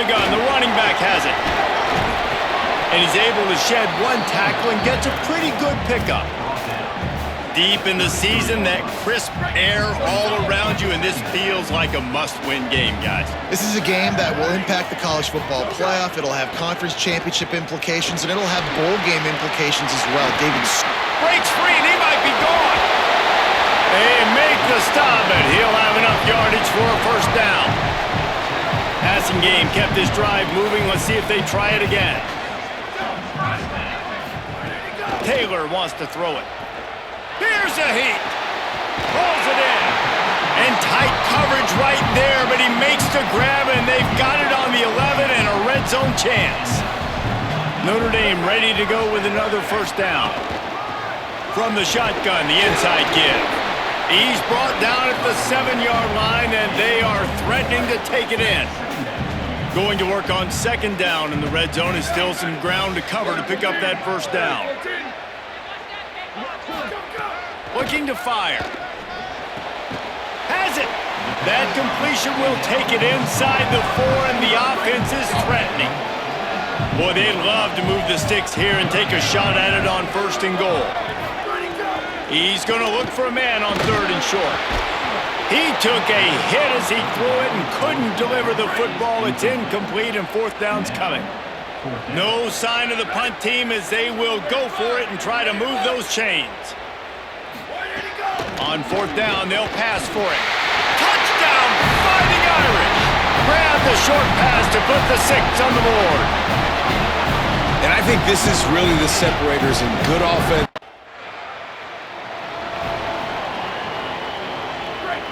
the gun, the running back has it. And he's able to shed one tackle and gets a pretty good pickup. Deep in the season, that crisp air all around you, and this feels like a must-win game, guys. This is a game that will impact the college football playoff. It'll have conference championship implications, and it'll have bowl game implications as well. David breaks free, and he might be gone. They make the stop, and he'll have enough yardage for a first down. Passing game kept this drive moving. Let's see if they try it again. Taylor wants to throw it. Here's a heat. Pulls it in. And tight coverage right there, but he makes the grab, and they've got it on the 11 and a red zone chance. Notre Dame ready to go with another first down. From the shotgun, the inside give. He's brought down at the 7-yard line, and they are threatening to take it in. Going to work on second down in the red zone, and still some ground to cover to pick up that first down. Looking to fire. Has it. That completion will take it inside the 4, and the offense is threatening. Boy, they'd love to move the sticks here and take a shot at it on first and goal. He's going to look for a man on third and short. He took a hit as he threw it and couldn't deliver the football. It's incomplete, and fourth down's coming. No sign of the punt team as they will go for it and try to move those chains. On fourth down, they'll pass for it. Touchdown, Fighting Irish. Grab the short pass to put the 6 on the board. And I think this is really the separators in good offense.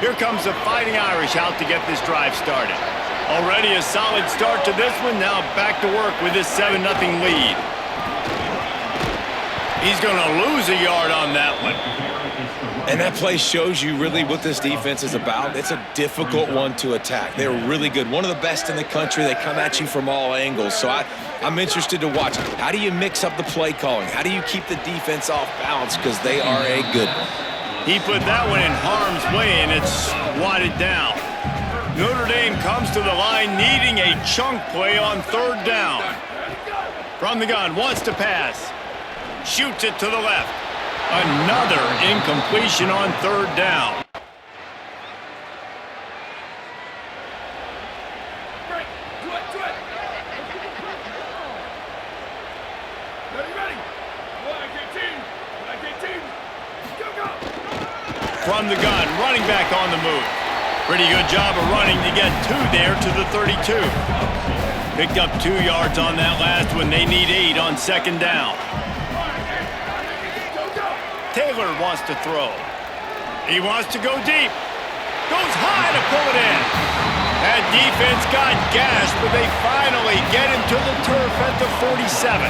Here comes the Fighting Irish out to get this drive started. Already a solid start to this one. Now back to work with this 7-0 lead. He's going to lose a yard on that one. And that play shows you really what this defense is about. It's a difficult one to attack. They're really good. One of the best in the country. They come at you from all angles. So I'm interested to watch. How do you mix up the play calling? How do you keep the defense off balance? Because they are a good one. He put that one in harm's way, and it's swatted down. Notre Dame comes to the line needing a chunk play on third down. From the gun, wants to pass. Shoots it to the left. Another incompletion on third down. From the gun, running back on the move. Pretty good job of running to get 2 there to the 32. Picked up 2 yards on that last one. They need 8 on second down. Taylor wants to throw. He wants to go deep. Goes high to pull it in. That defense got gashed, but they finally get him to the turf at the 47.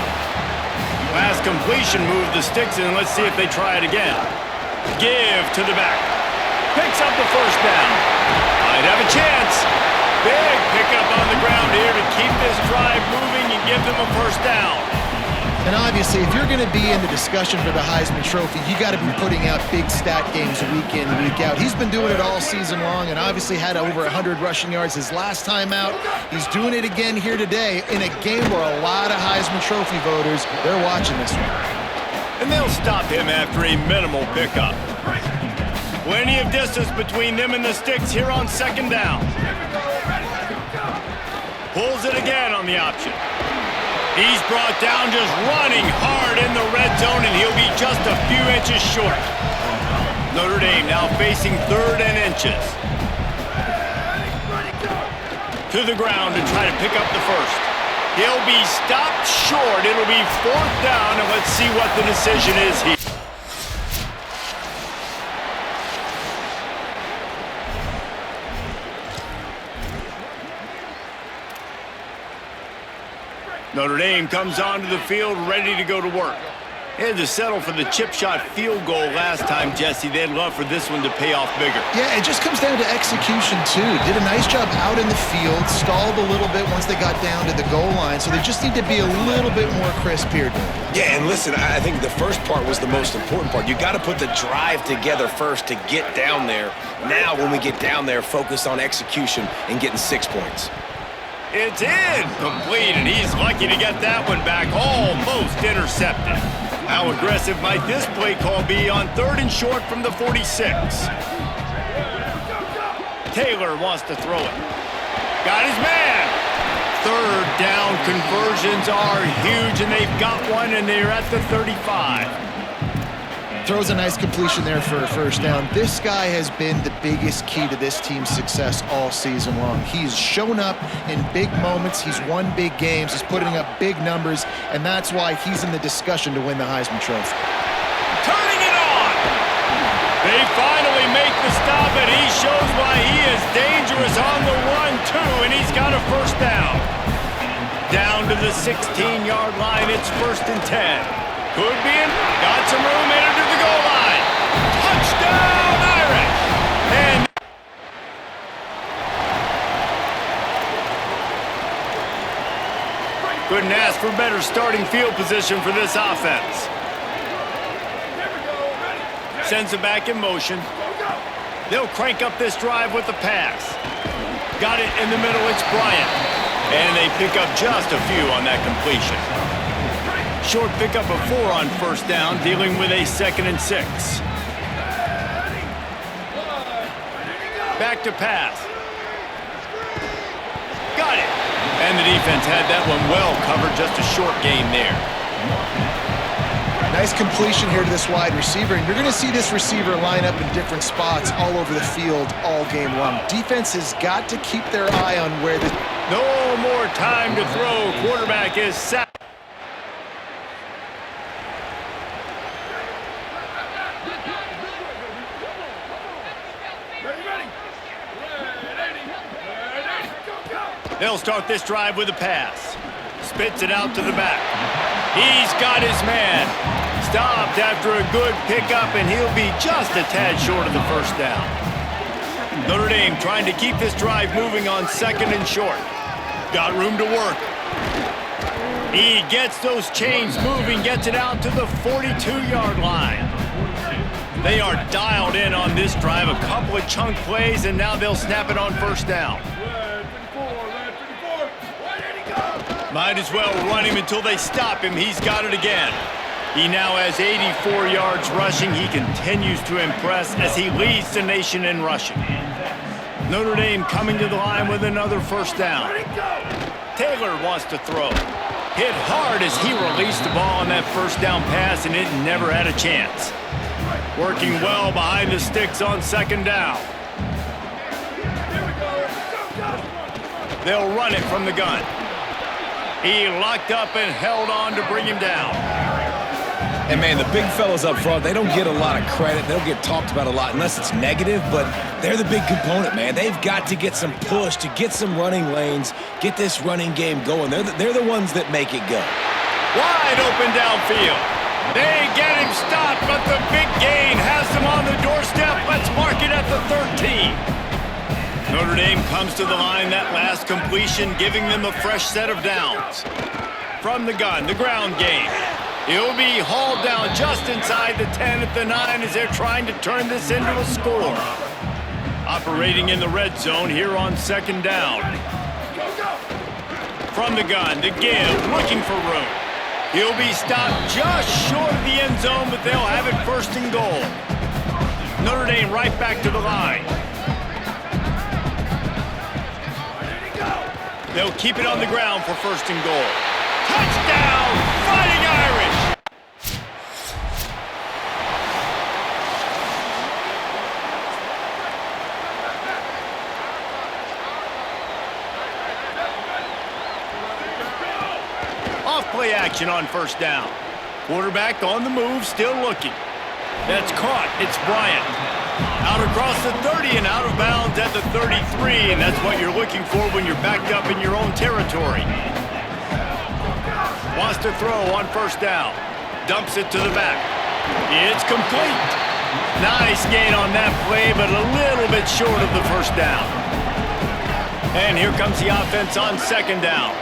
Last completion moved the sticks in. Let's see if they try it again. Give to the back. Picks up the first down. Might have a chance. Big pickup on the ground here to keep this drive moving and give them a first down. And obviously, if you're going to be in the discussion for the Heisman Trophy, you got to be putting out big stat games week in, week out. He's been doing it all season long and obviously had over 100 rushing yards his last time out. He's doing it again here today in a game where a lot of Heisman Trophy voters, they're watching this one. And they'll stop him after a minimal pickup. Plenty of distance between them and the sticks here on second down. Pulls it again on the option. He's brought down just running hard in the red zone, and he'll be just a few inches short. Notre Dame now facing third and inches. To the ground to try to pick up the first. He'll be stopped short. It'll be fourth down, and let's see what the decision is here. Notre Dame comes onto the field ready to go to work. They had to settle for the chip shot field goal last time, Jesse. They'd love for this one to pay off bigger. Yeah, it just comes down to execution, too. Did a nice job out in the field, stalled a little bit once they got down to the goal line, so they just need to be a little bit more crisp here. Yeah, and listen, I think the first part was the most important part. You got to put the drive together first to get down there. Now, when we get down there, focus on execution and getting 6 points. It's incomplete, and he's lucky to get that one back, almost intercepted. How aggressive might this play call be on 3rd and short from the 46? Taylor wants to throw it. Got his man. 3rd down conversions are huge, and they've got one, and they're at the 35. Throws a nice completion there for a 1st down. This guy has been the biggest key to this team's success all season long. He's shown up in big moments. He's won big games. He's putting up big numbers, and that's why he's in the discussion to win the Heisman Trophy. Turning it on! They finally make the stop, and he shows why he is dangerous on the run, too, and he's got a 1st down. Down to the 16-yard line, it's 1st and 10. Could be in. Got some room, entered to the goal line. Touchdown, Irish! And couldn't ask for better starting field position for this offense. Sends it back in motion. They'll crank up this drive with the pass. Got it in the middle, it's Bryant. And they pick up just a few on that completion. Short pickup of 4 on 1st down, dealing with a 2nd and 6. Back to pass. Got it. And the defense had that one well covered, just a short gain there. Nice completion here to this wide receiver, and you're going to see this receiver line up in different spots all over the field all game long. Defense has got to keep their eye on where the... No more time to throw. Quarterback is set. They'll start this drive with a pass. Spits it out to the back. He's got his man. Stopped after a good pickup, and he'll be just a tad short of the 1st down. Notre Dame trying to keep this drive moving on 2nd and short. Got room to work. He gets those chains moving, gets it out to the 42-yard line. They are dialed in on this drive. A couple of chunk plays, and now they'll snap it on 1st down. Might as well run him until they stop him. He's got it again. He now has 84 yards rushing. He continues to impress as he leads the nation in rushing. Notre Dame coming to the line with another 1st down. Taylor wants to throw. Hit hard as he released the ball on that 1st down pass, and it never had a chance. Working well behind the sticks on 2nd down. They'll run it from the gun. He locked up and held on to bring him down. And, man, the big fellas up front, they don't get a lot of credit. They don't get talked about a lot unless it's negative, but they're the big component, man. They've got to get some push, to get some running lanes, get this running game going. They're the ones that make it go. Wide open downfield. They get him stopped, but the big gain has them on the doorstep. Let's mark it at the 13. Notre Dame comes to the line, that last completion, giving them a fresh set of downs. From the gun, the ground game. He'll be hauled down just inside the 10 at the 9 as they're trying to turn this into a score. Operating in the red zone here on 2nd down. From the gun, the give, looking for room. He'll be stopped just short of the end zone, but they'll have it 1st and goal. Notre Dame right back to the line. They'll keep it on the ground for 1st and goal. Touchdown, Fighting Irish! Off play action on 1st down. Quarterback on the move, still looking. That's caught. It's Bryant. Out across the 30 and out of bounds at the 33, and that's what you're looking for when you're backed up in your own territory. Wants to throw on 1st down. Dumps it to the back. It's complete. Nice gain on that play, but a little bit short of the 1st down. And here comes the offense on 2nd down.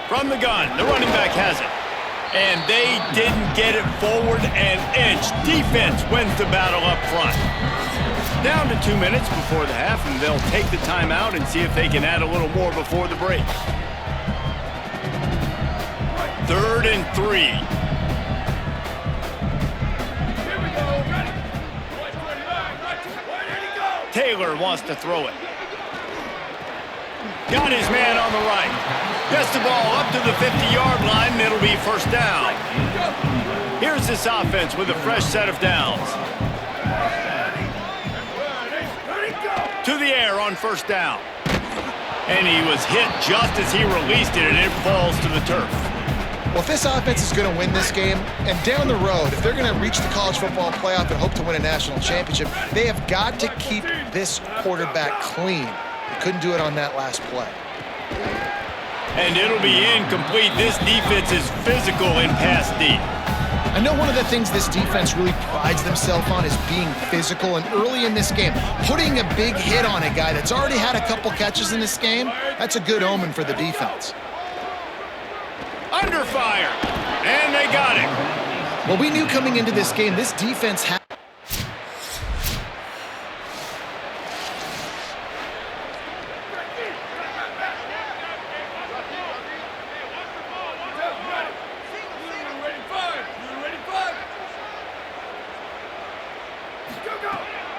From the gun, the running back has it. And they didn't get it forward an inch. Defense wins the battle up front. Down to 2 minutes before the half, and they'll take the timeout and see if they can add a little more before the break. 3rd and 3. Taylor wants to throw it. Got his man on the right. Gets the ball up to the 50-yard line, and it'll be first down. Here's this offense with a fresh set of downs. To the air on first down. And he was hit just as he released it, and it falls to the turf. Well, if this offense is going to win this game, and down the road, if they're going to reach the college football playoff and hope to win a national championship, they have got to keep this quarterback clean. They couldn't do it on that last play. And it'll be incomplete. This defense is physical in pass deep. I know one of the things this defense really prides themselves on is being physical, and early in this game, putting a big hit on a guy that's already had a couple catches in this game, that's a good omen for the defense. Under fire, and they got it. Well, we knew coming into this game, this defense had...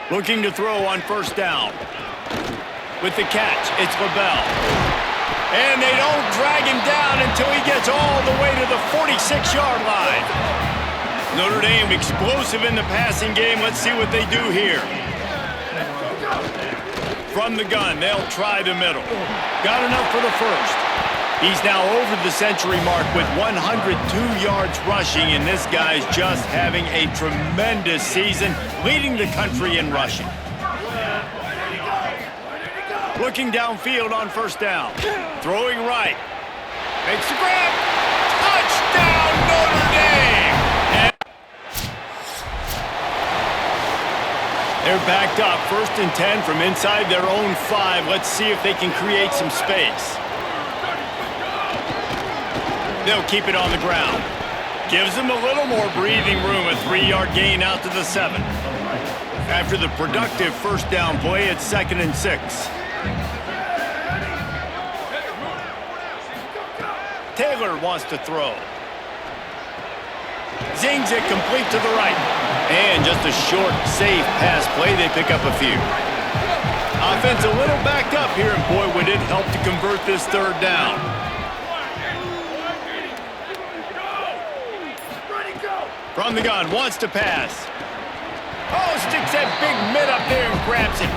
Looking to throw on first down. With the catch, it's LaBelle. And they don't drag him down until he gets all the way to the 46-yard line. Notre Dame explosive in the passing game. Let's see what they do here. From the gun, they'll try the middle. Got enough for the first. He's now over the century mark with 102 yards rushing, and this guy's just having a tremendous season, leading the country in rushing. Looking downfield on first down. Throwing right. Makes the grab. Touchdown, Notre Dame! And they're backed up. 1st and 10 from inside their own 5. Let's see if they can create some space. They'll keep it on the ground. Gives them a little more breathing room. A 3-yard gain out to the 7. After the productive first down play, it's 2nd and 6. Taylor wants to throw. Zings it complete to the right. And just a short, safe pass play. They pick up a few. Offense a little backed up here, and boy, would it help to convert this 3rd down. From the gun, wants to pass. Oh, sticks that big mid up there and grabs it.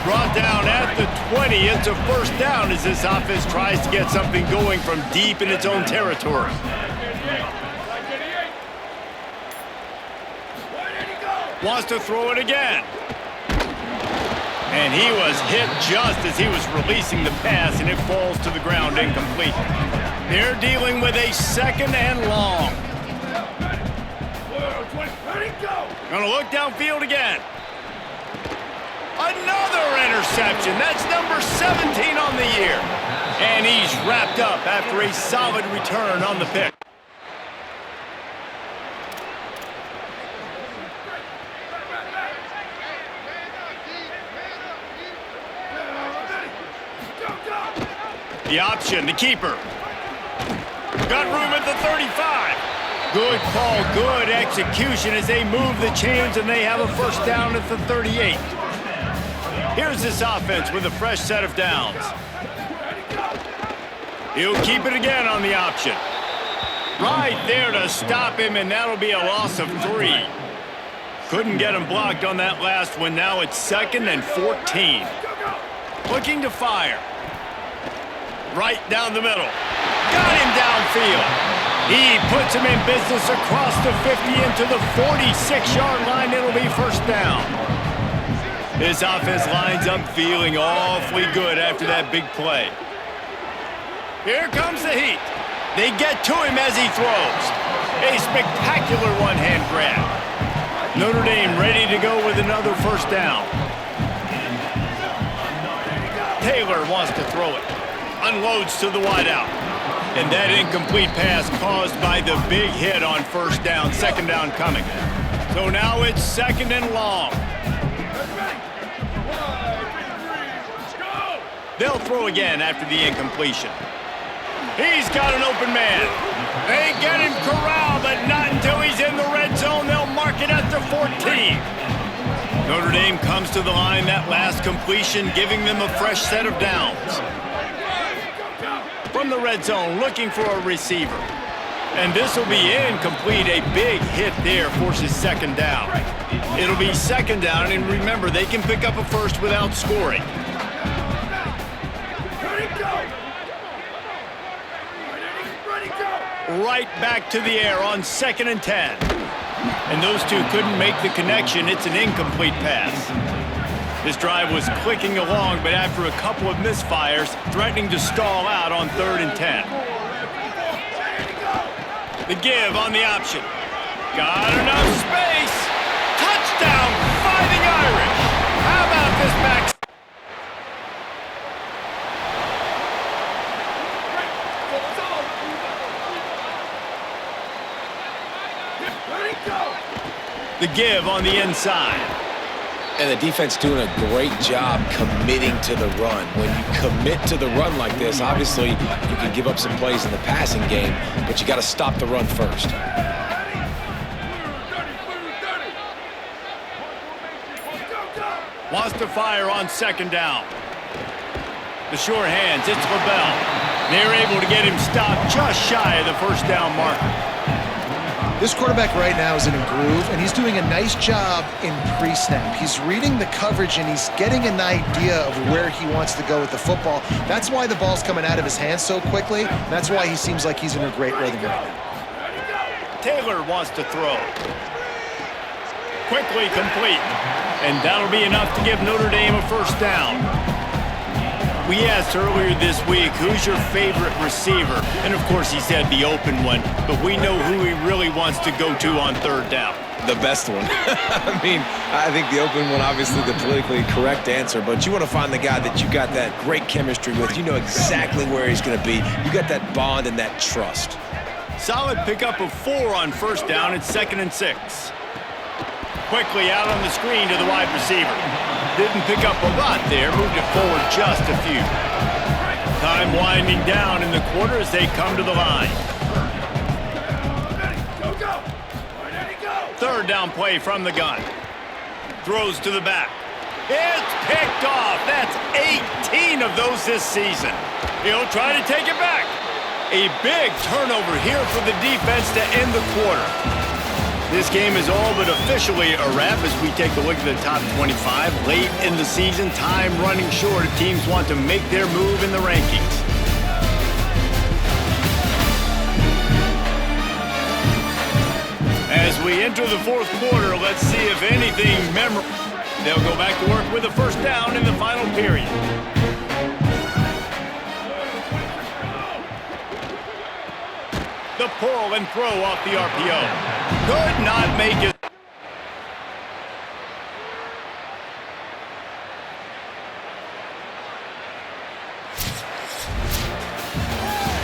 Brought down at the 20. It's a first down as this offense tries to get something going from deep in its own territory. Wants to throw it again. And he was hit just as he was releasing the pass, and it falls to the ground incomplete. They're dealing with a 2nd and long. Gonna look downfield again. Another interception. That's number 17 on the year. And he's wrapped up after a solid return on the pick. The option, the keeper. Got room at the 35. Good call, good execution as they move the chains, and they have a first down at the 38. Here's this offense with a fresh set of downs. He'll keep it again on the option. Right there to stop him, and that'll be a loss of 3. Couldn't get him blocked on that last one. Now it's 2nd and 14. Looking to fire. Right down the middle. Got him downfield. He puts him in business across the 50 into the 46-yard line. It'll be first down. This offense lines up feeling awfully good after that big play. Here comes the heat. They get to him as he throws. A spectacular one-hand grab. Notre Dame ready to go with another first down. Taylor wants to throw it. Unloads to the wideout. And that incomplete pass caused by the big hit on first down. 2nd down coming. So now it's 2nd and long. They'll throw again after the incompletion. He's got an open man. They get him corralled, but not until he's in the red zone. They'll mark it at the 14. Notre Dame comes to the line that last completion, giving them a fresh set of downs. From the red zone, looking for a receiver. And this will be incomplete. A big hit there forces second down. It'll be second down, and remember, they can pick up a first without scoring. Right back to the air on 2nd and 10. And those two couldn't make the connection. It's an incomplete pass. This drive was clicking along, but after a couple of misfires, threatening to stall out on 3rd and 10. The give on the option. Got enough space. Touchdown, Fighting Irish. How about this back? The give on the inside. And the defense doing a great job committing to the run. When you commit to the run like this, obviously you can give up some plays in the passing game, but you got to stop the run first. Wants to fire on 2nd down. The sure hands, it's LaBelle. They're able to get him stopped just shy of the first down marker. This quarterback right now is in a groove, and he's doing a nice job in pre-snap. He's reading the coverage, and he's getting an idea of where he wants to go with the football. That's why the ball's coming out of his hands so quickly. That's why he seems like he's in a great rhythm right now. Taylor wants to throw. Quickly complete. And that'll be enough to give Notre Dame a first down. We asked earlier this week, who's your favorite receiver? And, of course, he said the open one, but we know who he really wants to go to on 3rd down. The best one. I mean, I think the open one, obviously the politically correct answer, but you want to find the guy that you got that great chemistry with. You know exactly where he's going to be. You got that bond and that trust. Solid pickup of 4 on 1st down. It's 2nd and 6. Quickly out on the screen to the wide receiver. Didn't pick up a lot there, moved it forward just a few. Time winding down in the quarter as they come to the line. 3rd down play from the gun. Throws to the back. It's picked off. That's 18 of those this season. He'll try to take it back. A big turnover here for the defense to end the quarter. This game is all but officially a wrap as we take a look at the top 25. Late in the season, time running short if teams want to make their move in the rankings. As we enter the 4th quarter, let's see if anything memorable. They'll go back to work with a first down in the final period. The pull and throw off the RPO. Could not make it.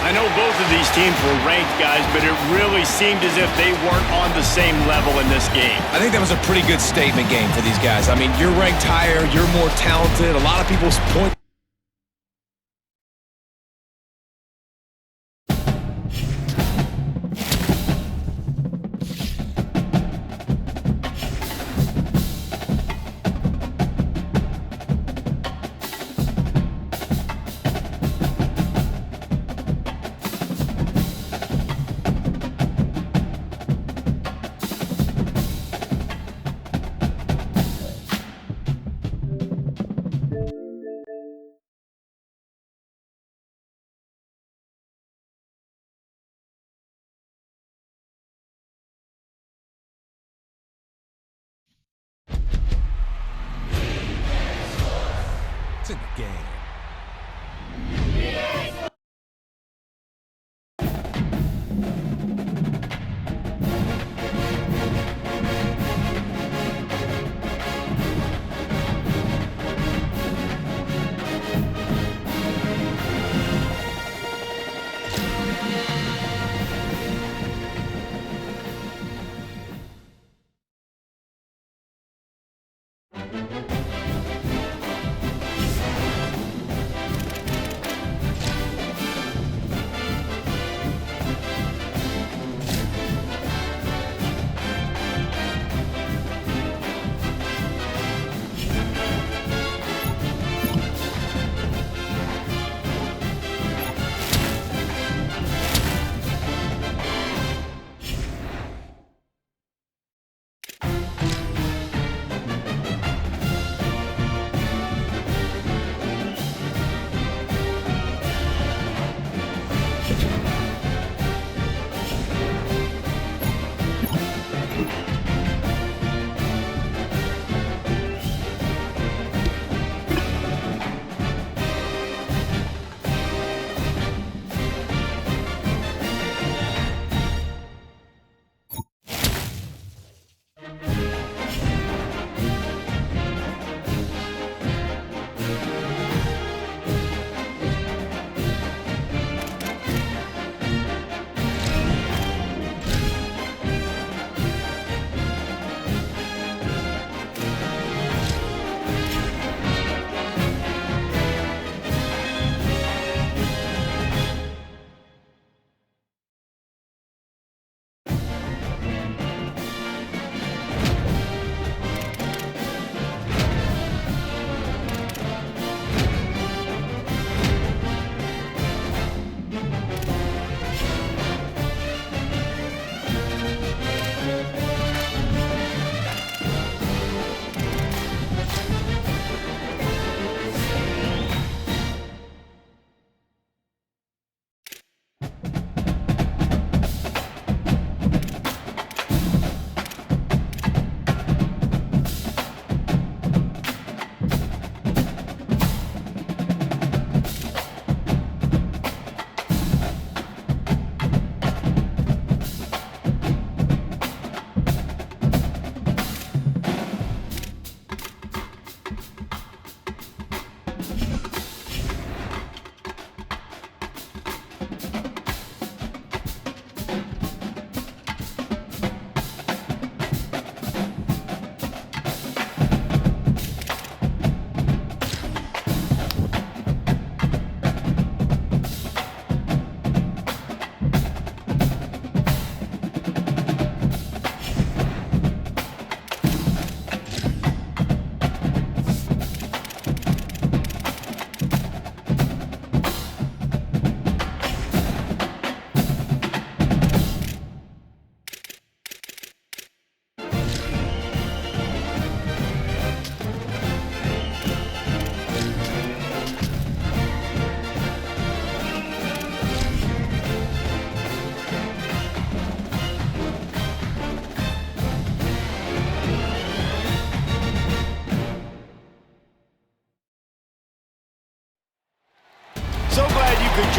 I know both of these teams were ranked, guys, but it really seemed as if they weren't on the same level in this game. I think that was a pretty good statement game for these guys. I mean, you're ranked higher, you're more talented. A lot of people point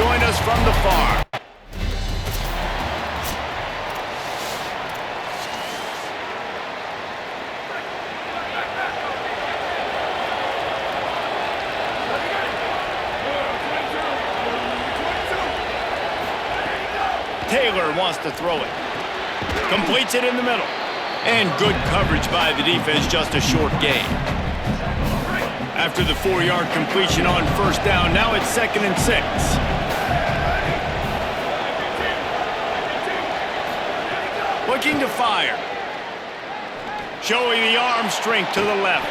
join us from the farm. Taylor wants to throw it. Completes it in the middle. And good coverage by the defense, just a short gain. After the 4-yard completion on first down, now it's 2nd and 6. Looking to fire. Showing the arm strength to the left.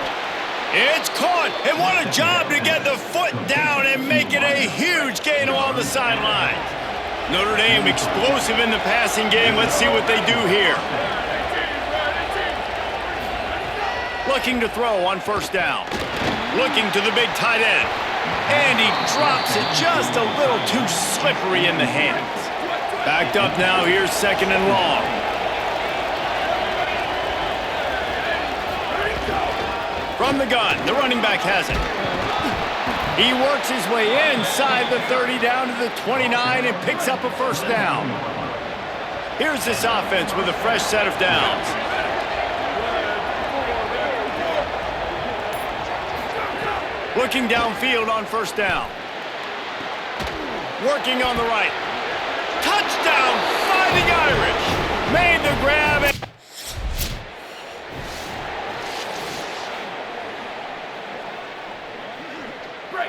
It's caught, and what a job to get the foot down and make it a huge gain along the sideline. Notre Dame explosive in the passing game. Let's see what they do here. Looking to throw on first down. Looking to the big tight end. And he drops it just a little too slippery in the hands. Backed up now, here's 2nd and long. From the gun, the running back has it. He works his way inside the 30 down to the 29 and picks up a first down. Here's this offense with a fresh set of downs. Looking downfield on first down. Working on the right. Touchdown, Fighting Irish. Made the grab.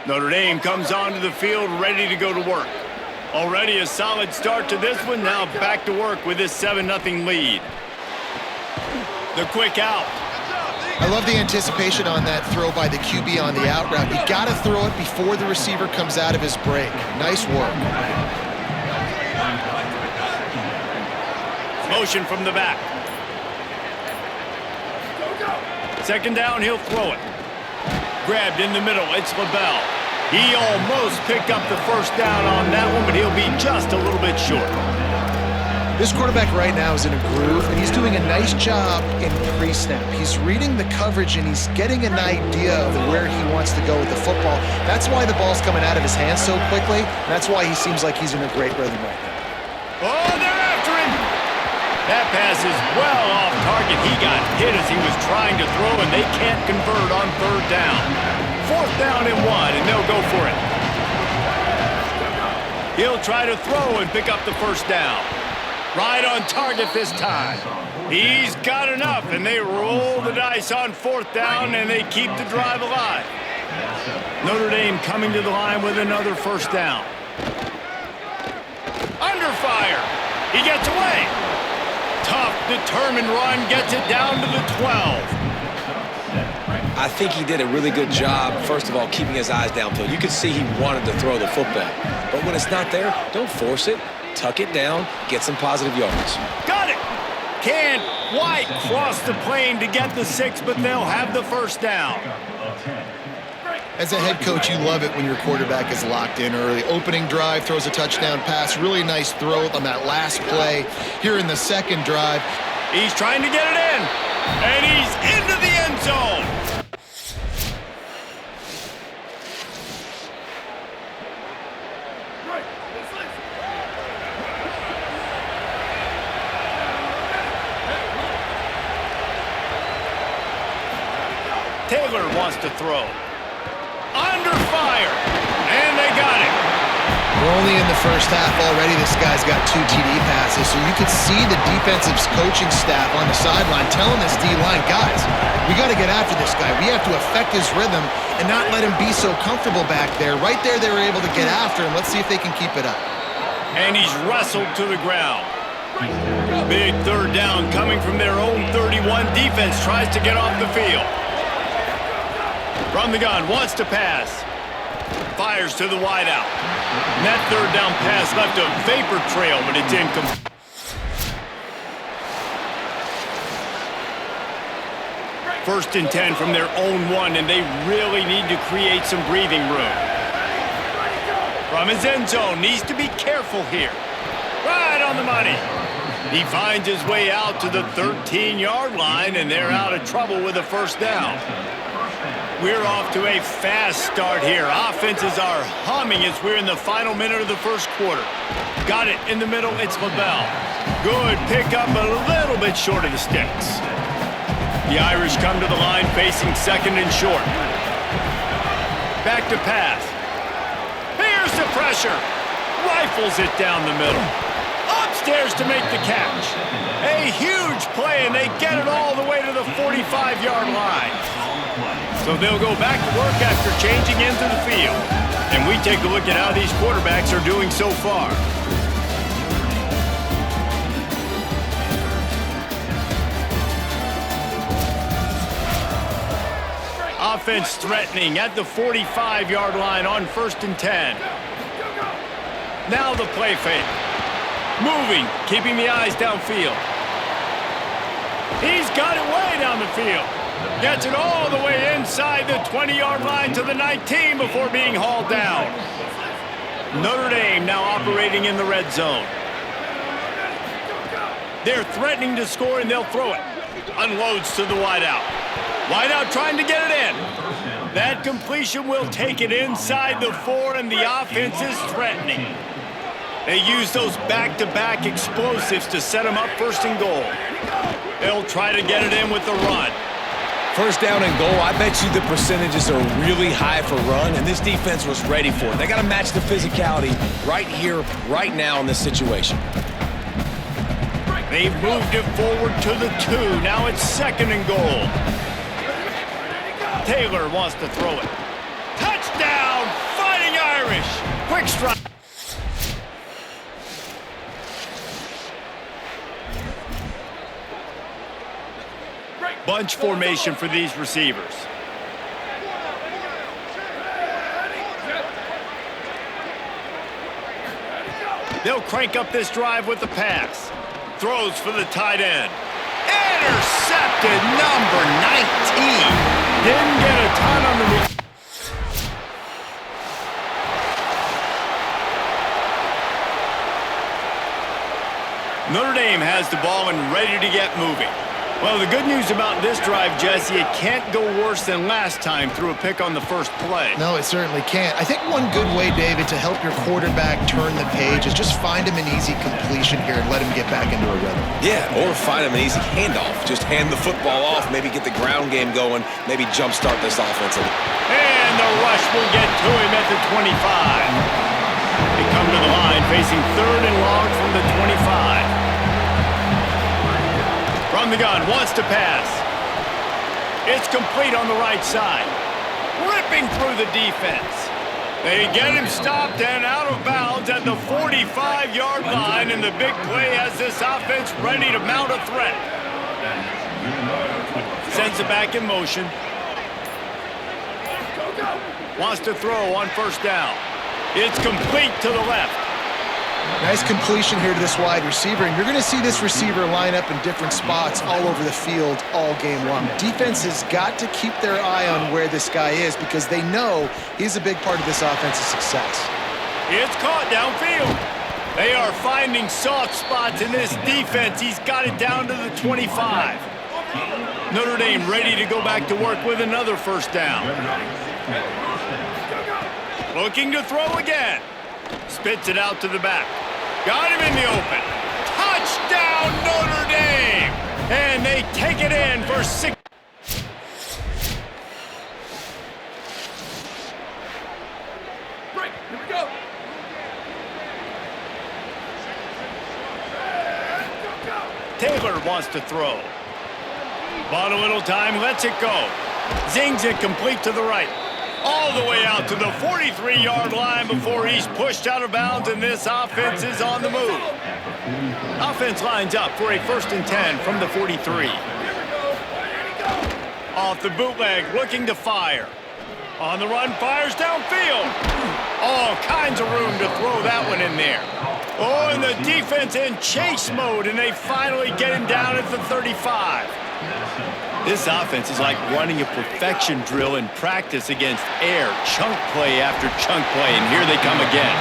Notre Dame comes onto the field ready to go to work. Already a solid start to this one. Now back to work with this 7-0 lead. The quick out. I love the anticipation on that throw by the QB on the out route. You got to throw it before the receiver comes out of his break. Nice work. Motion from the back. 2nd down, he'll throw it. Grabbed in the middle, it's LaBelle. He almost picked up the first down on that one, but he'll be just a little bit short. This quarterback right now is in a groove, and he's doing a nice job in pre-snap. He's reading the coverage, and he's getting an idea of where he wants to go with the football. That's why the ball's coming out of his hands so quickly, and that's why he seems like he's in a great rhythm right now. Oh, they're after him! That pass is well off target. He got hit as he was trying to throw, and they can't convert on 3rd down. 4th down and 1, and they'll go for it. He'll try to throw and pick up the first down. Right on target this time. He's got enough, and they roll the dice on 4th down, and they keep the drive alive. Notre Dame coming to the line with another first down. Under fire. He gets away. Tough, determined run, gets it down to the 12. I think he did a really good job, first of all, keeping his eyes downfield. You could see he wanted to throw the football. But when it's not there, don't force it. Tuck it down, get some positive yards. Got it! Can't quite cross the plane to get the 6, but they'll have the first down. As a head coach, you love it when your quarterback is locked in early. Opening drive, throws a touchdown pass. Really nice throw on that last play. Here in the 2nd drive. He's trying to get it in, and he's into the end zone. Taylor wants to throw. Under fire, and they got it. We're only in the first half already. This guy's got 2 TD passes, so you could see the defensive coaching staff on the sideline telling this D-line, guys, we got to get after this guy. We have to affect his rhythm and not let him be so comfortable back there. Right there, they were able to get after him. Let's see if they can keep it up. And he's wrestled to the ground. Big 3rd down coming from their own 31. Defense tries to get off the field. From the gun, wants to pass. Fires to the wideout. And that 3rd down pass left a vapor trail, but it's incomplete. First and 10 from their own 1, and they really need to create some breathing room. From his end zone, needs to be careful here. Right on the money. He finds his way out to the 13-yard line, and they're out of trouble with a first down. We're off to a fast start here. Offenses are humming as we're in the final minute of the first quarter. Got it in the middle. It's LaBelle. Good pickup, but a little bit short of the sticks. The Irish come to the line facing second and short. Back to pass. Here's the pressure. Rifles it down the middle. Upstairs to make the catch. A huge play, and they get it all the way to the 45-yard line. So they'll go back to work after changing into the field. And we take a look at how these quarterbacks are doing so far. Offense threatening at the 45-yard line on 1st and 10. Now the play fake. Moving, keeping the eyes downfield. He's got it way down the field. Gets it all the way inside the 20-yard line to the 19 before being hauled down. Notre Dame now operating in the red zone. They're threatening to score, and they'll throw it. Unloads to the wideout. Wideout trying to get it in. That completion will take it inside the 4, and the offense is threatening. They use those back-to-back explosives to set them up 1st and goal. They'll try to get it in with the run. 1st down and goal, I bet you the percentages are really high for run, and this defense was ready for it. They got to match the physicality right here, right now in this situation. They've moved it forward to the 2. Now it's 2nd and goal. Taylor wants to throw it. Touchdown, Fighting Irish. Quick strike. Bunch formation for these receivers. They'll crank up this drive with the pass. Throws for the tight end. Intercepted, number 19. Didn't get a ton on the Notre Dame has the ball and ready to get moving. Well, the good news about this drive, Jesse, it can't go worse than last time through a pick on the first play. No, it certainly can't. I think one good way, David, to help your quarterback turn the page is just find him an easy completion here and let him get back into a rhythm. Yeah, or find him an easy handoff. Just hand the football off, maybe get the ground game going, maybe jumpstart this offense. And the rush will get to him at the 25. They come to the line facing 3rd and long from the 25. From the gun, wants to pass. It's complete on the right side. Ripping through the defense. They get him stopped and out of bounds at the 45-yard line, and the big play has this offense ready to mount a threat. Sends it back in motion. Wants to throw on 1st down. It's complete to the left. Nice completion here to this wide receiver, and you're going to see this receiver line up in different spots all over the field all game long. Defense has got to keep their eye on where this guy is because they know he's a big part of this offense's success. It's caught downfield. They are finding soft spots in this defense. He's got it down to the 25. Notre Dame ready to go back to work with another 1st down. Looking to throw again. Spits it out to the back. Got him in the open. Touchdown, Notre Dame! And they take it in for 6. Break. Here we go. Taylor wants to throw. Bought a little time, lets it go. Zings it complete to the right. All the way out to the 43-yard line before he's pushed out of bounds, and this offense is on the move. Offense lines up for a 1st and 10 from the 43. Off the bootleg, looking to fire. On the run, fires downfield. All kinds of room to throw that one in there. Oh, and the defense in chase mode, and they finally get him down at the 35. This offense is like running a perfection drill in practice against air. Chunk play after chunk play, and here they come again.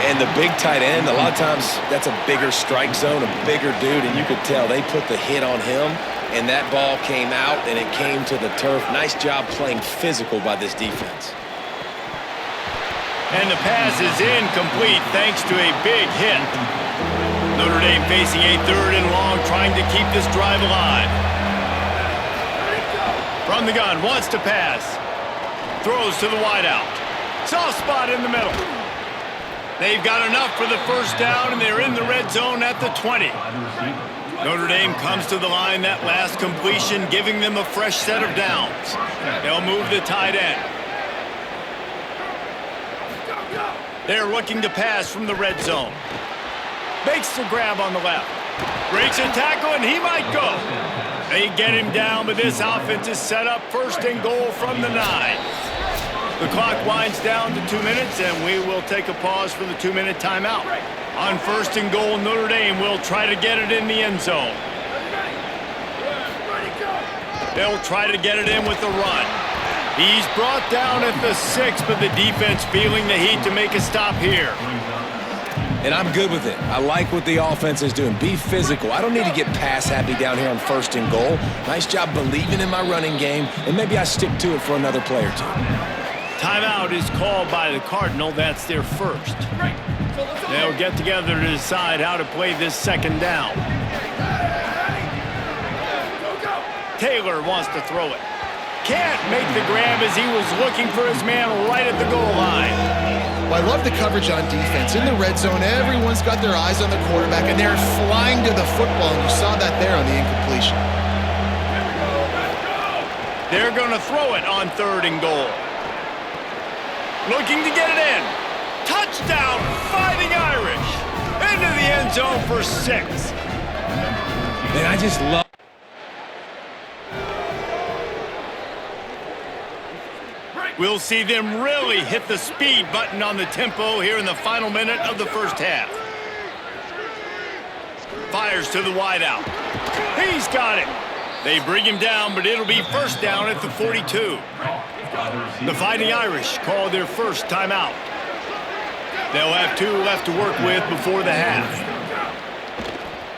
And the big tight end, a lot of times that's a bigger strike zone, a bigger dude, and you could tell they put the hit on him, and that ball came out, and it came to the turf. Nice job playing physical by this defense. And the pass is incomplete thanks to a big hit. Notre Dame facing a 3rd and long, trying to keep this drive alive. From the gun, wants to pass. Throws to the wideout. Soft spot in the middle. They've got enough for the first down, and they're in the red zone at the 20. Notre Dame comes to the line that last completion, giving them a fresh set of downs. They'll move the tight end. They're looking to pass from the red zone. Makes the grab on the left. Breaks a tackle, and he might go. They get him down, but this offense is set up 1st and goal from the 9. The clock winds down to 2 minutes, and we will take a pause for the 2-minute timeout. On 1st and goal, Notre Dame will try to get it in the end zone. They'll try to get it in with the run. He's brought down at the 6, but the defense feeling the heat to make a stop here. And I'm good with it. I like what the offense is doing. Be physical. I don't need to get pass happy down here on 1st and goal. Nice job believing in my running game, and maybe I stick to it for another play or 2. Timeout is called by the Cardinal. That's their first. They'll get together to decide how to play this 2nd down. Taylor wants to throw it. Can't make the grab as he was looking for his man right at the goal line. Well, I love the coverage on defense. In the red zone, everyone's got their eyes on the quarterback, and they're flying to the football, and you saw that there on the incompletion. They're going to throw it on 3rd and goal. Looking to get it in. Touchdown, Fighting Irish. Into the end zone for 6. Man, I just love... We'll see them really hit the speed button on the tempo here in the final minute of the first half. Fires to the wideout. He's got it. They bring him down, but it'll be 1st down at the 42. The Fighting Irish call their first timeout. They'll have 2 left to work with before the half.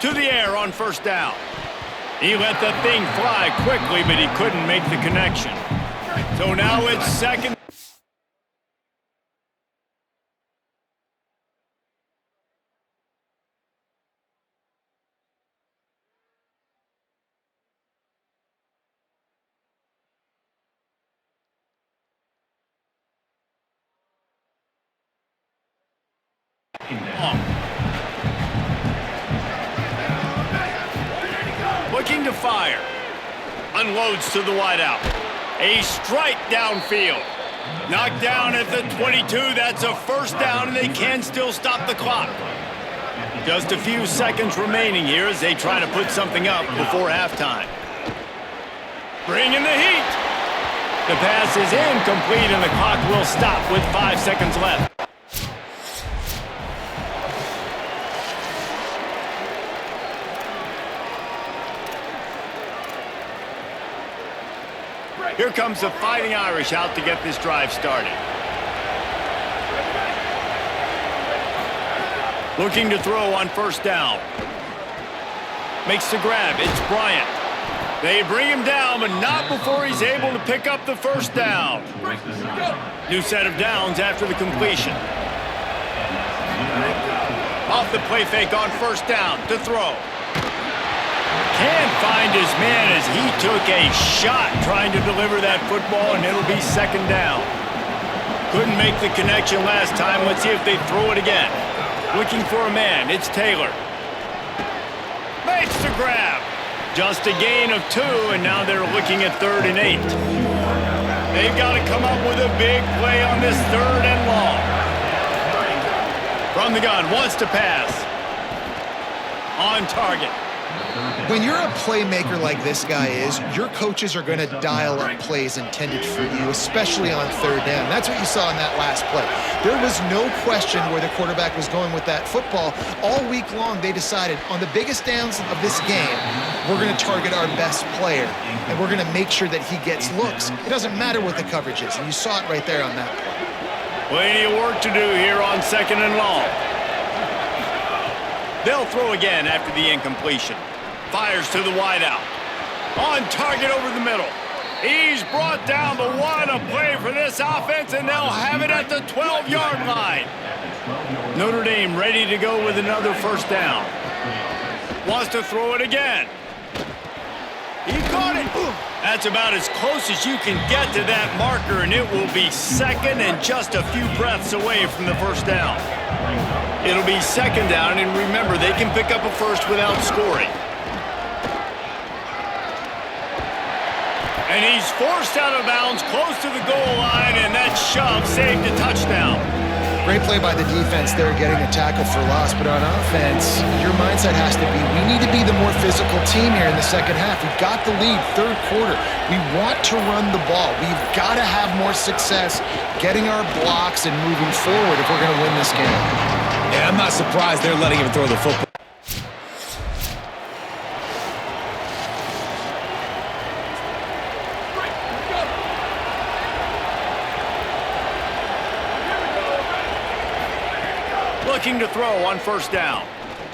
To the air on 1st down. He let the thing fly quickly, but he couldn't make the connection. So now it's 2nd. Looking to fire. Unloads to the wideout. A strike downfield. Knocked down at the 22. That's a 1st down, and they can still stop the clock. Just a few seconds remaining here as they try to put something up before halftime. Bringing the heat. The pass is incomplete, and the clock will stop with 5 seconds left. Here comes the Fighting Irish out to get this drive started. Looking to throw on 1st down. Makes the grab. It's Bryant. They bring him down, but not before he's able to pick up the 1st down. New set of downs after the completion. Off the play fake on 1st down to throw. Can't find his man as he took a shot trying to deliver that football, and it'll be 2nd down. Couldn't make the connection last time. Let's see if they throw it again. Looking for a man. It's Taylor. Makes the grab. Just a gain of 2, and now they're looking at 3rd and 8. They've got to come up with a big play on this 3rd and long. From the gun, wants to pass. On target. When you're a playmaker like this guy is, your coaches are going to dial up plays intended for you, especially on 3rd down. That's what you saw in that last play. There was no question where the quarterback was going with that football. All week long, they decided on the biggest downs of this game, we're going to target our best player, and we're going to make sure that he gets looks. It doesn't matter what the coverage is, and you saw it right there on that play. Plenty of work to do here on 2nd and long. They'll throw again after the incompletion. Fires to the wideout. On target over the middle. He's brought down the one. A play for this offense, and they'll have it at the 12-yard line. Notre Dame ready to go with another first down. Wants to throw it again. He caught it. That's about as close as you can get to that marker, and it will be second and just a few breaths away from the first down. It'll be second down, and remember, they can pick up a first without scoring. And he's forced out of bounds close to the goal line, and that shove saved a touchdown. Great play by the defense there, getting a tackle for loss. But on offense, your mindset has to be, we need to be the more physical team here in the second half. We've got the lead, third quarter. We want to run the ball. We've got to have more success getting our blocks and moving forward if we're going to win this game. Yeah, I'm not surprised they're letting him throw the football. Looking to throw on first down.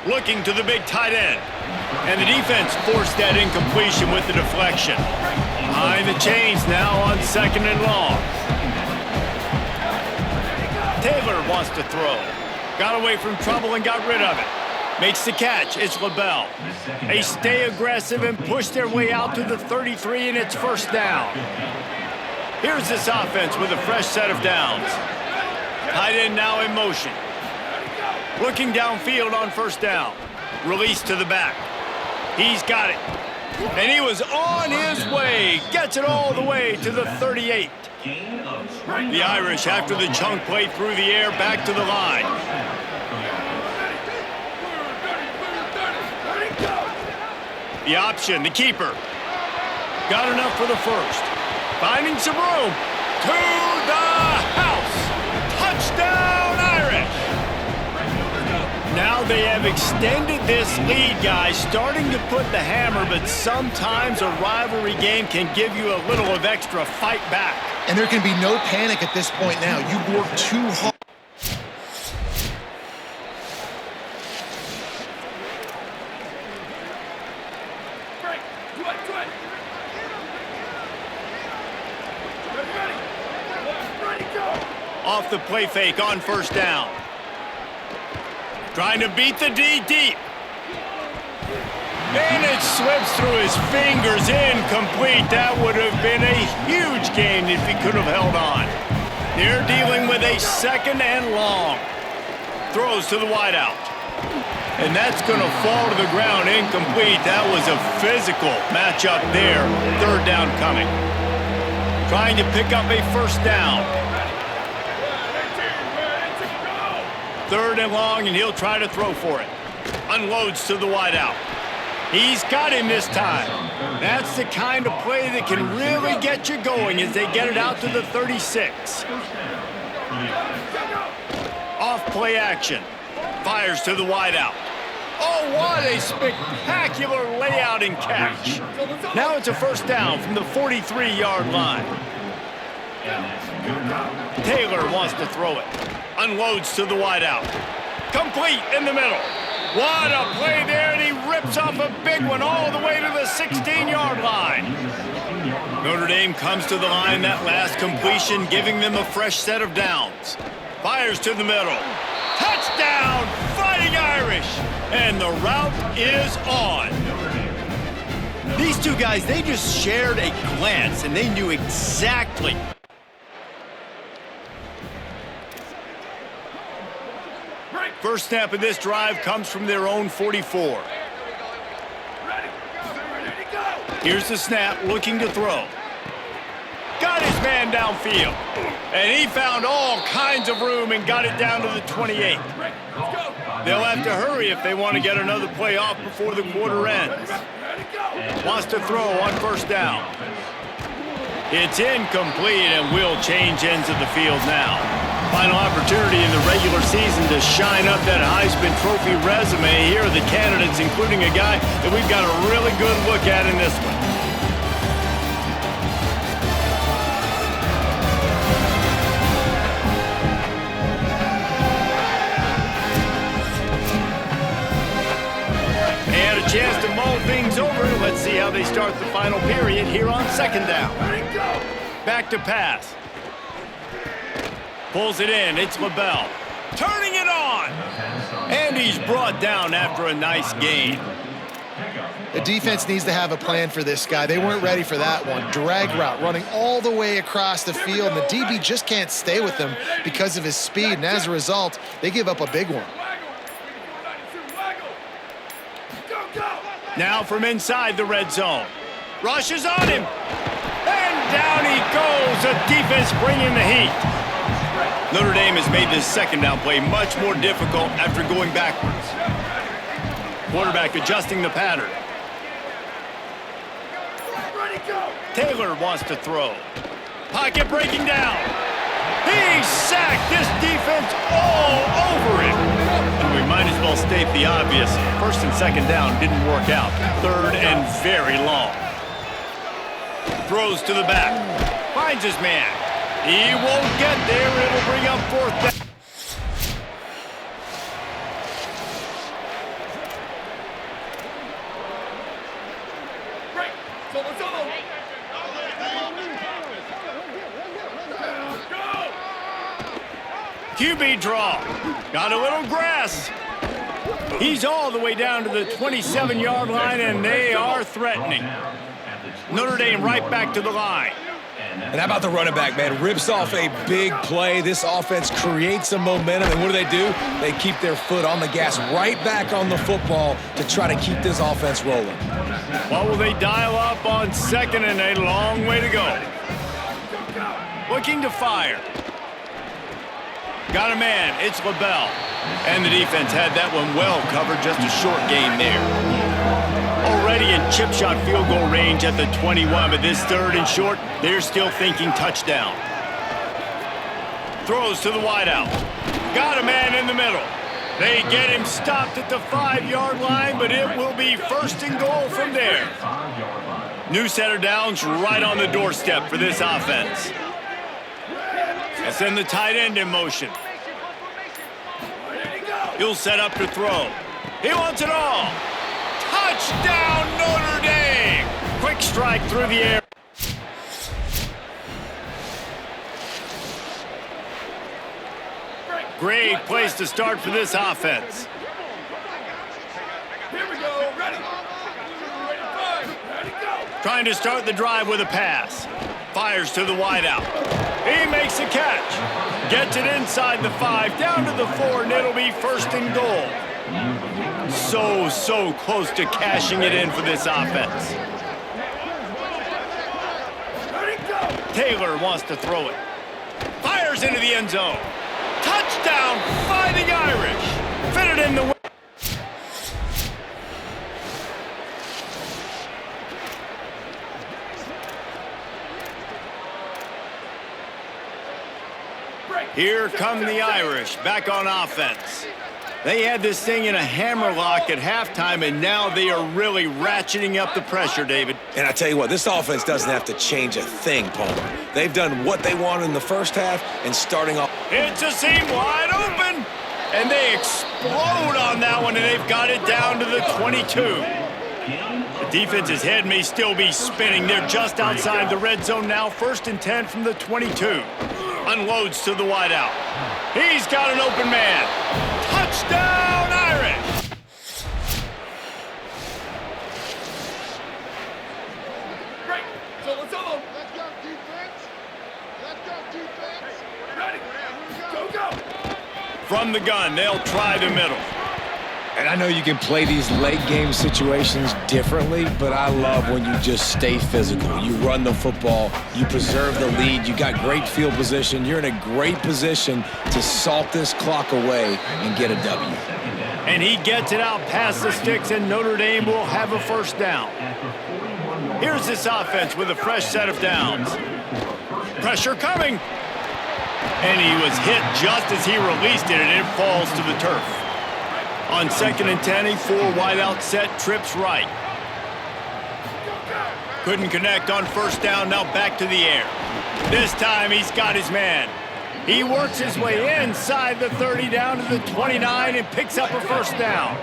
Looking to the big tight end. And the defense forced that incompletion with the deflection. Behind the chains now on second and long. Taylor wants to throw. Got away from trouble and got rid of it. Makes the catch. It's LaBelle. They stay aggressive and push their way out to the 33, and it's first down. Here's this offense with a fresh set of downs. Tight end now in motion. Looking downfield on first down. Release to the back. He's got it. And he was on his way. Gets it all the way to the 38. The Irish, after the chunk play through the air, back to the line. The option, the keeper. Got enough for the first. Finding some room. To the house. Touchdown, Irish. Now they have extended this lead, guys, starting to put the hammer, but sometimes a rivalry game can give you a little of extra fight back. And there can be no panic at this point now. You worked too hard. Off the play fake on first down. Trying to beat the D deep. And it slips through his fingers, incomplete. That would have been a huge gain if he could have held on. They're dealing with a second and long. Throws to the wideout. And that's going to fall to the ground, incomplete. That was a physical matchup there. Third down coming. Trying to pick up a first down. Third and long, and he'll try to throw for it. Unloads to the wideout. He's got him this time. That's the kind of play that can really get you going as they get it out to the 36. Off play action. Fires to the wideout. Oh, what a spectacular layout and catch. Now it's a first down from the 43-yard line. Taylor wants to throw it. Unloads to the wideout. Complete in the middle. What a play there, and he rips off a big one all the way to the 16-yard line. Notre Dame comes to the line that last completion, giving them a fresh set of downs. Fires to the middle. Touchdown, Fighting Irish! And the route is on. These two guys, they just shared a glance, and they knew exactly. First snap of this drive comes from their own 44. Here's the snap, looking to throw. Got his man downfield. And he found all kinds of room and got it down to the 28. They'll have to hurry if they want to get another play off before the quarter ends. Wants to throw on first down. It's incomplete, and will change ends of the field now. Final opportunity in the regular season to shine up that Heisman Trophy resume. Here are the candidates, including a guy that we've got a really good look at in this one. And had a chance to mull things over. Let's see how they start the final period here on second down. Back to pass. Pulls it in. It's LaBelle. Turning it on. And he's brought down after a nice gain. The defense needs to have a plan for this guy. They weren't ready for that one. Drag route, running all the way across the field, and the DB just can't stay with him because of his speed, and as a result, they give up a big one. Now from inside the red zone. Rushes on him. And down he goes. The defense bringing the heat. Notre Dame has made this second down play much more difficult after going backwards. Quarterback adjusting the pattern. Taylor wants to throw. Pocket breaking down. He's sacked. This defense all over him. And we might as well state the obvious. First and second down didn't work out. Third and very long. Throws to the back. Finds his man. He won't get there. It'll bring up fourth down. QB draw. Got a little grass. He's all the way down to the 27-yard line, and they are threatening. Notre Dame right back to the line. And how about the running back, man? Rips off a big play. This offense creates some momentum, and what do? They keep their foot on the gas, right back on the football to try to keep this offense rolling. What will they dial up on second, and a long way to go? Looking to fire. Got a man. It's LaBelle. And the defense had that one well covered. Just a short gain there. Already in chip shot field goal range at the 21, but this third and short, they're still thinking touchdown. Throws to the wideout. Got a man in the middle. They get him stopped at the 5-yard line, but it will be first and goal from there. New set of downs right on the doorstep for this offense. And send the tight end in motion. He'll set up to throw. He wants it all. Touchdown, Notre Dame! Quick strike through the air. Great place to start for this offense. Here we go. Ready. Ready, go. Trying to start the drive with a pass. Fires to the wideout. He makes a catch. Gets it inside the 5, down to the 4, and it'll be first and goal. So close to cashing it in for this offense. Taylor wants to throw it. Fires into the end zone. Touchdown, Fighting Irish. Fitted in the Here come the Irish, back on offense. They had this thing in a hammerlock at halftime, and now they are really ratcheting up the pressure, David. And I tell you what, this offense doesn't have to change a thing, Palmer. They've done what they wanted in the first half, and starting off. It's a seam wide open, and they explode on that one, and they've got it down to the 22. The defense's head may still be spinning. They're just outside the red zone now, first and 10 from the 22. Unloads to the wideout. He's got an open man. Touchdown, Irish! Great. So let's go. Let's go, defense. Let's go, defense. Ready. Go. From the gun, they'll try the middle. And I know you can play these late game situations differently, but I love when you just stay physical. You run the football, you preserve the lead, you got great field position. You're in a great position to salt this clock away and get a W. And he gets it out past the sticks, and Notre Dame will have a first down. Here's this offense with a fresh set of downs. Pressure coming. And he was hit just as he released it, and it falls to the turf. On second and 10, a 4 wideout set, trips right. Couldn't connect on first down, now back to the air. This time he's got his man. He works his way inside the 30 down to the 29 and picks up a first down.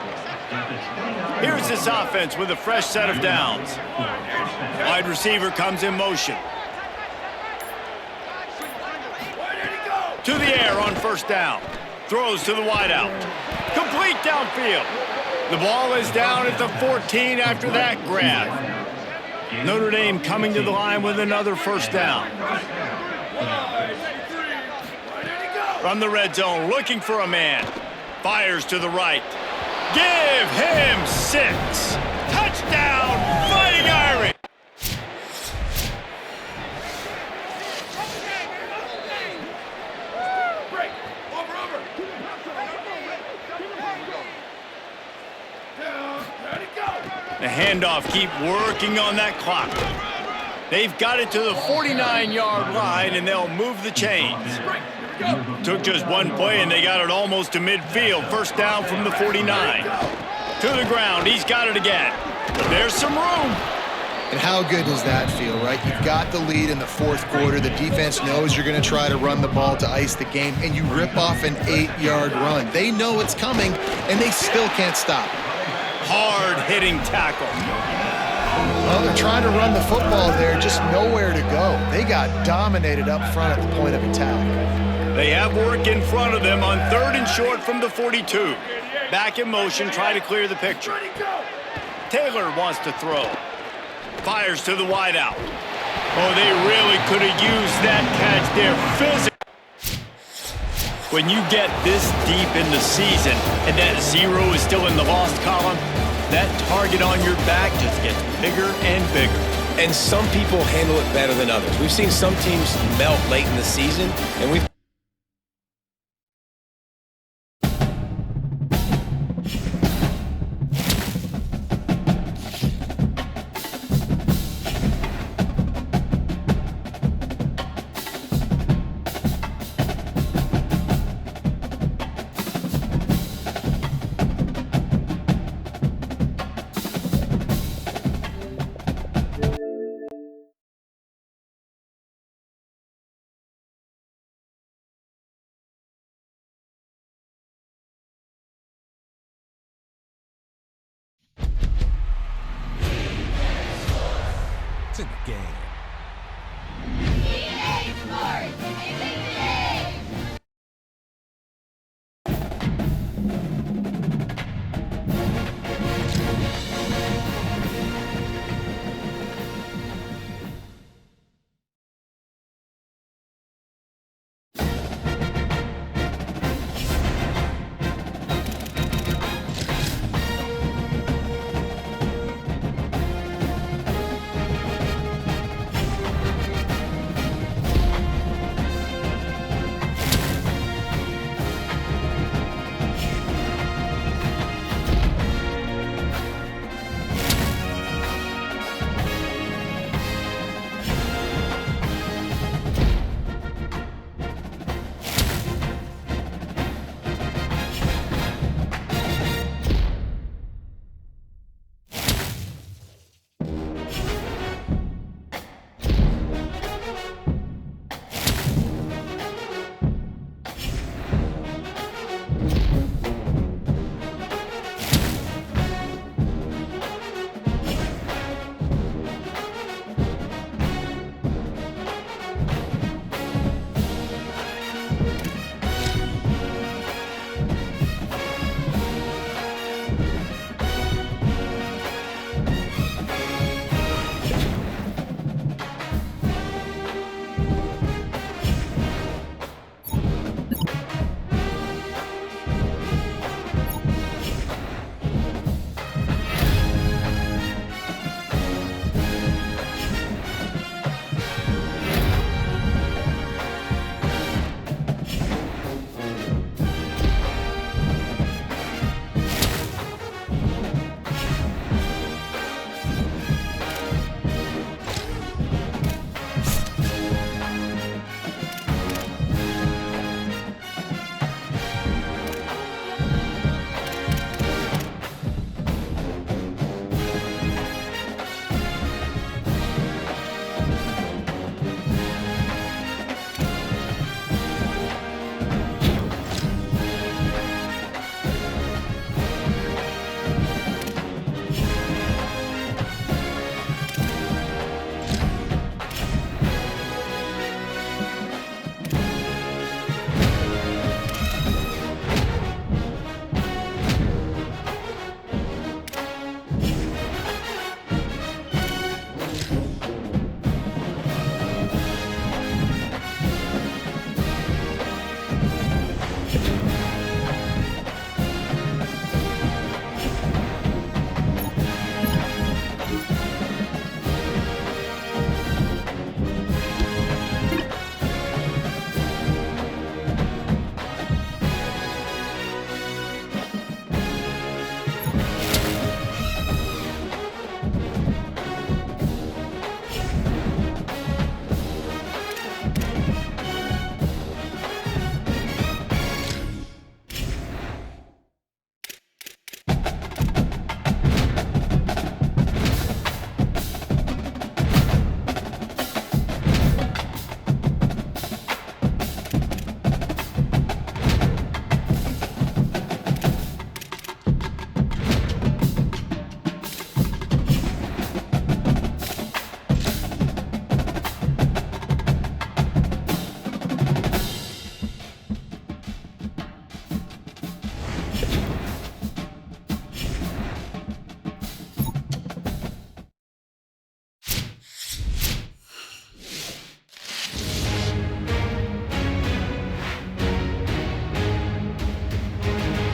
Here's this offense with a fresh set of downs. Wide receiver comes in motion. To the air on first down. Throws to the wideout. Complete downfield. The ball is down at the 14 after that grab. Notre Dame coming to the line with another first down. From the red zone, looking for a man. Fires to the right. Give him 6. Touchdown, Fighting Irish. Break. Over. Down. Ready, go. The handoff, keep working on that clock. They've got it to the 49-yard line, and they'll move the chains. Took just one play, and they got it almost to midfield. First down from the 49. To the ground. He's got it again. There's some room. And how good does that feel, right? You've got the lead in the fourth quarter. The defense knows you're going to try to run the ball to ice the game, and you rip off an 8-yard run. They know it's coming, and they still can't stop it. Hard-hitting tackle. Well, they're trying to run the football there, just nowhere to go. They got dominated up front at the point of attack. They have work in front of them on 3rd and short from the 42. Back in motion, try to clear the picture. Taylor wants to throw. Fires to the wideout. Oh, they really could have used that catch there physically. When you get this deep in the season and that 0 is still in the lost column, that target on your back just gets bigger and bigger. And some people handle it better than others. We've seen some teams melt late in the season, and we've in the game.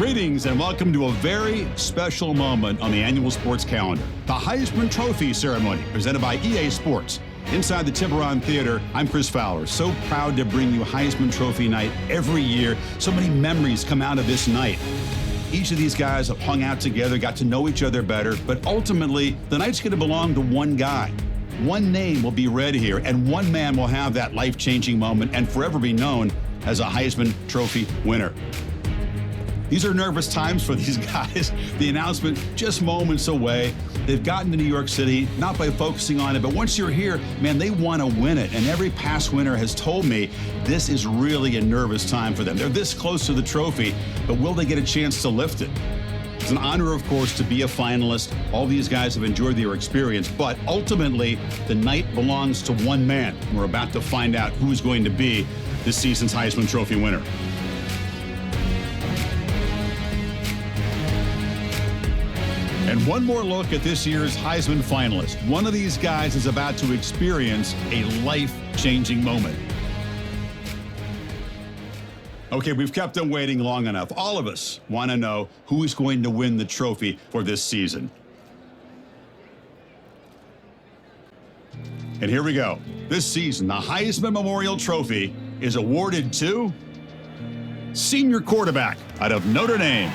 Greetings and welcome to a very special moment on the annual sports calendar. The Heisman Trophy ceremony presented by EA Sports. Inside the Tiburon Theater, I'm Chris Fowler. So proud to bring you Heisman Trophy night every year. So many memories come out of this night. Each of these guys have hung out together, got to know each other better, but ultimately, the night's going to belong to one guy. One name will be read here, and one man will have that life-changing moment and forever be known as a Heisman Trophy winner. These are nervous times for these guys. The announcement just moments away. They've gotten to New York City, not by focusing on it, but once you're here, man, they want to win it. And every past winner has told me this is really a nervous time for them. They're this close to the trophy, but will they get a chance to lift it? It's an honor, of course, to be a finalist. All these guys have enjoyed their experience, but ultimately, the night belongs to one man. We're about to find out who's going to be this season's Heisman Trophy winner. And one more look at this year's Heisman finalist. One of these guys is about to experience a life-changing moment. Okay, we've kept them waiting long enough. All of us want to know who is going to win the trophy for this season. And here we go. This season, the Heisman Memorial Trophy is awarded to senior quarterback out of Notre Dame.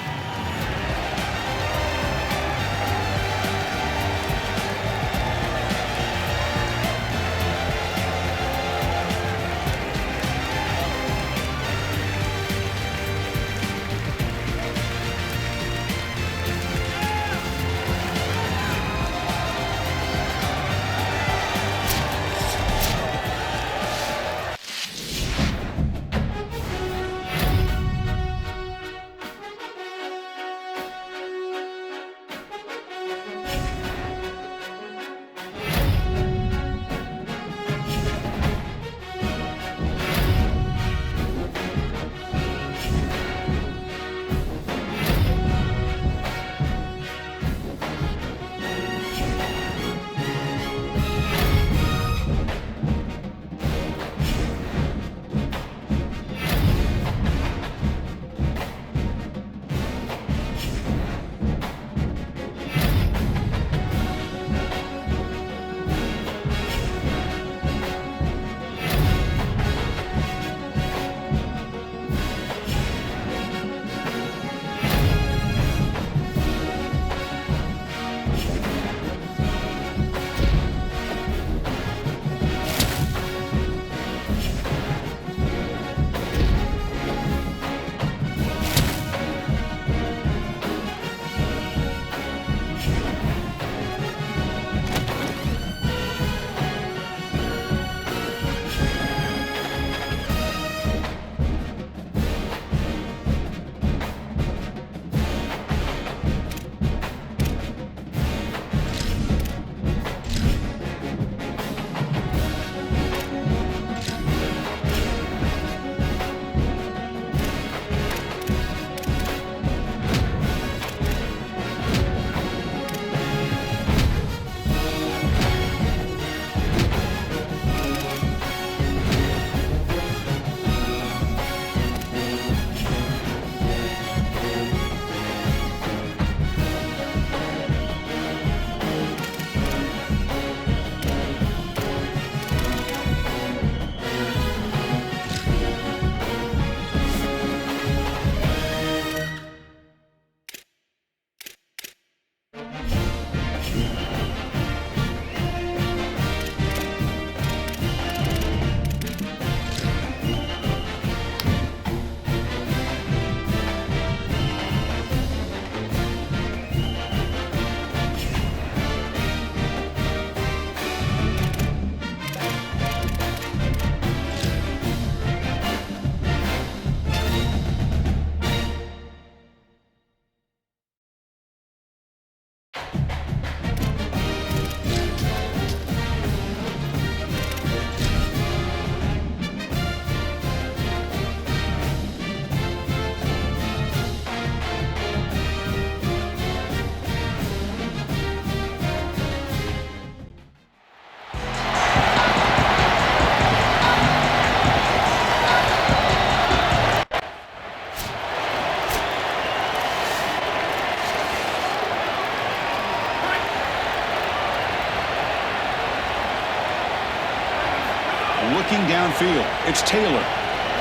Looking downfield, it's Taylor.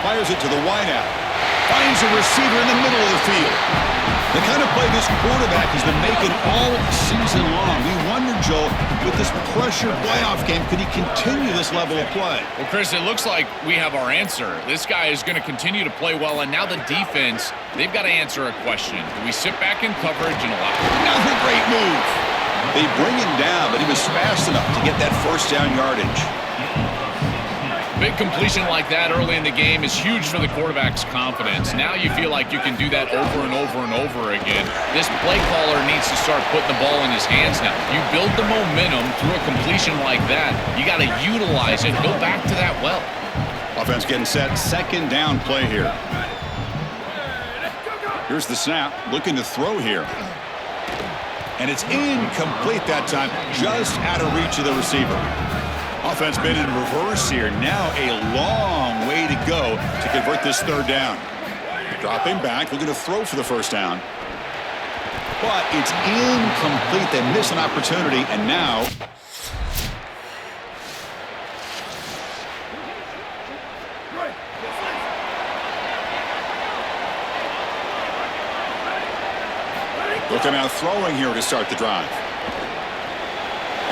Fires it to the wideout. Finds a receiver in the middle of the field. The kind of play this quarterback has been making all season long. We wonder, Joel, with this pressure playoff game, could he continue this level of play? Well, Chris, it looks like we have our answer. This guy is going to continue to play well, and now the defense, they've got to answer a question. Do we sit back in coverage and allow... Another great move. They bring him down, but he was fast enough to get that first down yardage. Big completion like that early in the game is huge for the quarterback's confidence. Now you feel like you can do that over and over and over again. This play caller needs to start putting the ball in his hands now. You build the momentum through a completion like that. You got to utilize it. Go back to that well. Offense getting set. Second down play here. Here's the snap. Looking to throw here. And it's incomplete that time. Just out of reach of the receiver. Offense been in reverse here. Now a long way to go to convert this third down. Dropping back, looking to throw for the first down. But it's incomplete. They miss an opportunity, and now... Looking out throwing here to start the drive.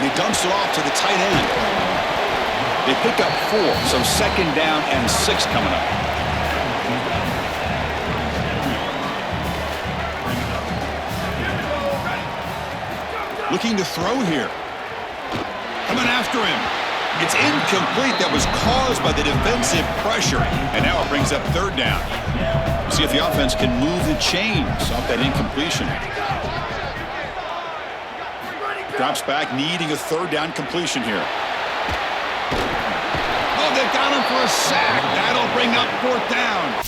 And he dumps it off to the tight end. They pick up 4, so second down and 6 coming up. Looking to throw here. Coming after him. It's incomplete. That was caused by the defensive pressure. And now it brings up third down. We'll see if the offense can move the chains off that incompletion. Drops back, needing a third down completion here. Oh, they got him for a sack. That'll bring up fourth down.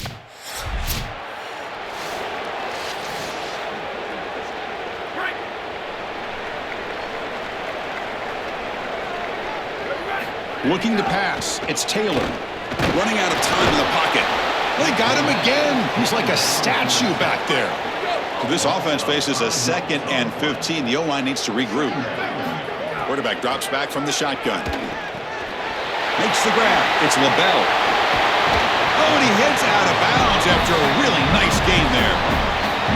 Looking to pass. It's Taylor. Running out of time in the pocket. They got him again. He's like a statue back there. This offense faces a 2nd and 15. The O-line needs to regroup. Quarterback drops back from the shotgun. Makes the grab. It's LaBelle. Oh, and he heads out of bounds after a really nice gain there.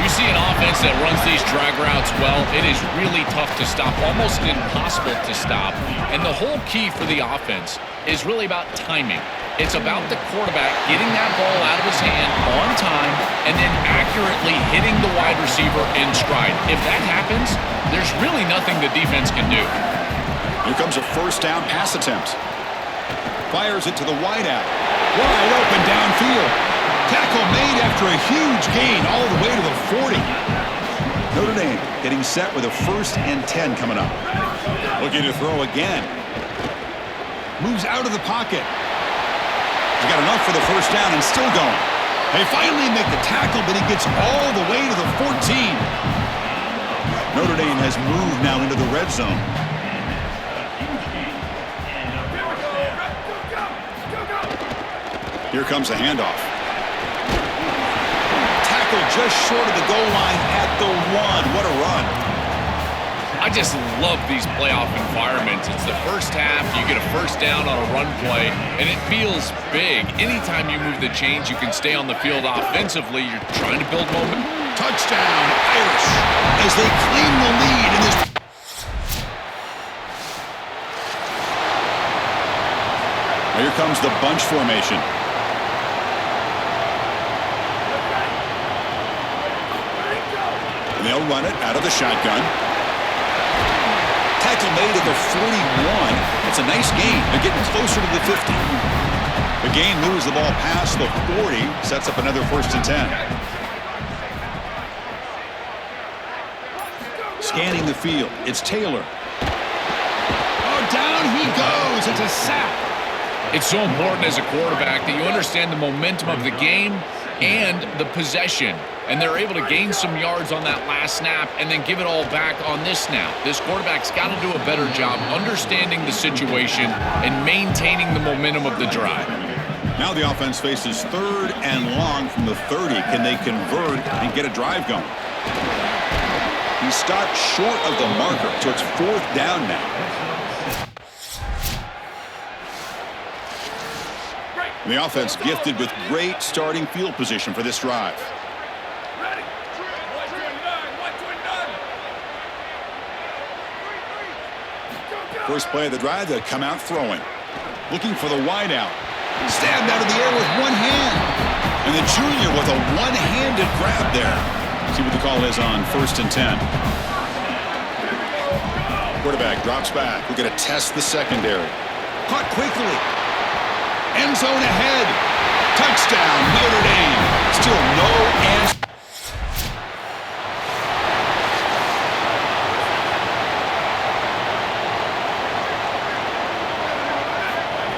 You see an offense that runs these drag routes well, it is really tough to stop, almost impossible to stop. And the whole key for the offense is really about timing. It's about the quarterback getting that ball out of his hand on time and then accurately hitting the wide receiver in stride. If that happens, there's really nothing the defense can do. Here comes a first down pass attempt. Fires it to the wideout. Wide open downfield. Tackle made after a huge gain all the way to the 40. Notre Dame getting set with a 1st and 10 coming up. Looking to throw again. Moves out of the pocket. He's got enough for the first down and still going. They finally make the tackle, but he gets all the way to the 14. Notre Dame has moved now into the red zone. Here comes the handoff. Tackle just short of the goal line at the 1. What a run. I just love these playoff environments. It's the first half, you get a first down on a run play, and it feels big. Anytime you move the chains, you can stay on the field offensively. You're trying to build momentum. Touchdown, Irish, as they claim the lead in this. Here comes the bunch formation. And they'll run it out of the shotgun. Tackle made at the 41. It's a nice gain. They're getting closer to the 50. The gain moves the ball past the 40. Sets up another 1st and 10. Scanning the field. It's Taylor. Oh, down he goes. It's a sack. It's so important as a quarterback that you understand the momentum of the game and the possession. And they're able to gain some yards on that last snap and then give it all back on this snap. This quarterback's got to do a better job understanding the situation and maintaining the momentum of the drive. Now the offense faces 3rd and long from the 30. Can they convert and get a drive going? He stopped short of the marker, so it's 4th down now. And the offense gifted with great starting field position for this drive. Ready. 129. First play of the drive, they'll come out throwing. Looking for the wide out. Stabbed out of the air with one hand. And the junior with a one-handed grab there. See what the call is on 1st and 10. Quarterback drops back. We're going to test the secondary. Caught quickly. End zone ahead. Touchdown, Notre Dame. Still no answer.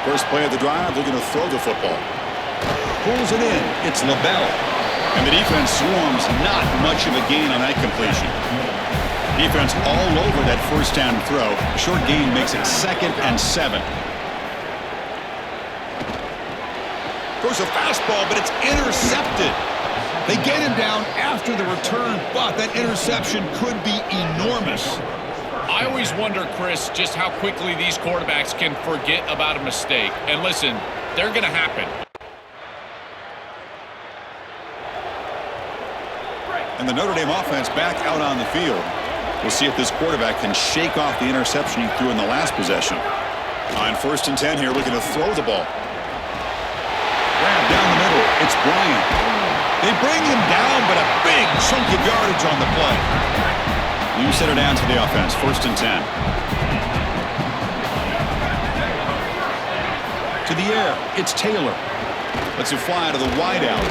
First play of the drive, they're going to throw the football. Pulls it in. It's LaBelle. And the defense swarms. Not much of a gain on that completion. Defense all over that first down throw. A short gain makes it 2nd and 7. Throws a fastball, but it's intercepted. They get him down after the return, but that interception could be enormous. I always wonder, Chris, just how quickly these quarterbacks can forget about a mistake. And listen, they're going to happen. And the Notre Dame offense back out on the field. We'll see if this quarterback can shake off the interception he threw in the last possession. On 1st and 10 here, looking to throw the ball. Grab down the middle. It's Bryant. They bring him down, but a big chunk of yardage on the play. You set it down to the offense. 1st and 10. To the air. It's Taylor. Lets it fly to the wide out.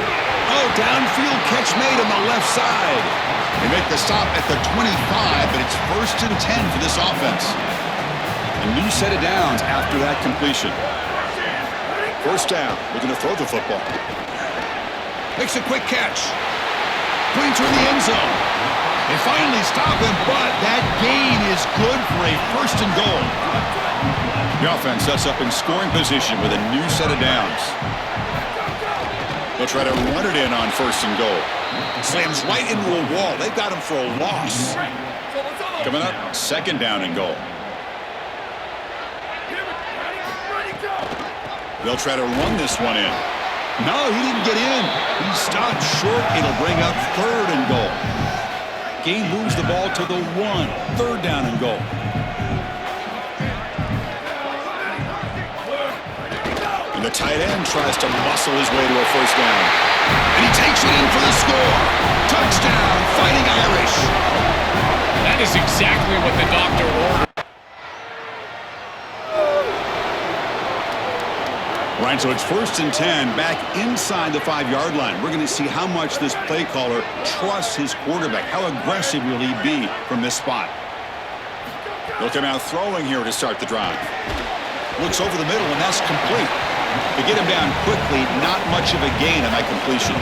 Oh, downfield catch made on the left side. They make the stop at the 25, but it's 1st and 10 for this offense. A new set of downs after that completion. 1st down. Looking to throw the football. Makes a quick catch. Pointer in the end zone. They finally stop him, but that gain is good for a 1st and goal. The offense sets up in scoring position with a new set of downs. They'll try to run it in on 1st and goal. Slams right into a wall. They've got him for a loss. Coming up, 2nd down and goal. They'll try to run this one in. No, he didn't get in. He stopped short. It'll bring up 3rd and goal. Gain moves the ball to the 1. 3rd down and goal. And the tight end tries to muscle his way to a 1st down. And he takes it in for the score. Touchdown, Fighting Irish. That is exactly what the doctor ordered. Right, so it's 1st and 10, back inside the 5-yard line. We're going to see how much this play caller trusts his quarterback. How aggressive will he be from this spot? They'll come out throwing here to start the drive. Looks over the middle, and that's complete. To get him down quickly, not much of a gain on that completion.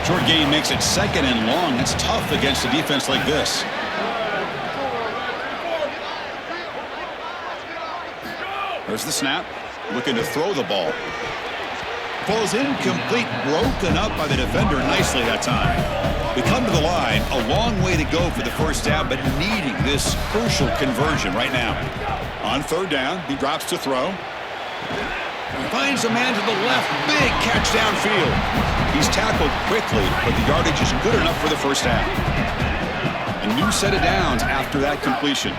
Short gain makes it 2nd and long. It's tough against a defense like this. There's the snap. Looking to throw the ball. Ball's incomplete, broken up by the defender nicely that time. We come to the line, a long way to go for the 1st down, but needing this crucial conversion right now. On 3rd down, he drops to throw. Finds a man to the left, big catch downfield. He's tackled quickly, but the yardage is good enough for the 1st down. A new set of downs after that completion.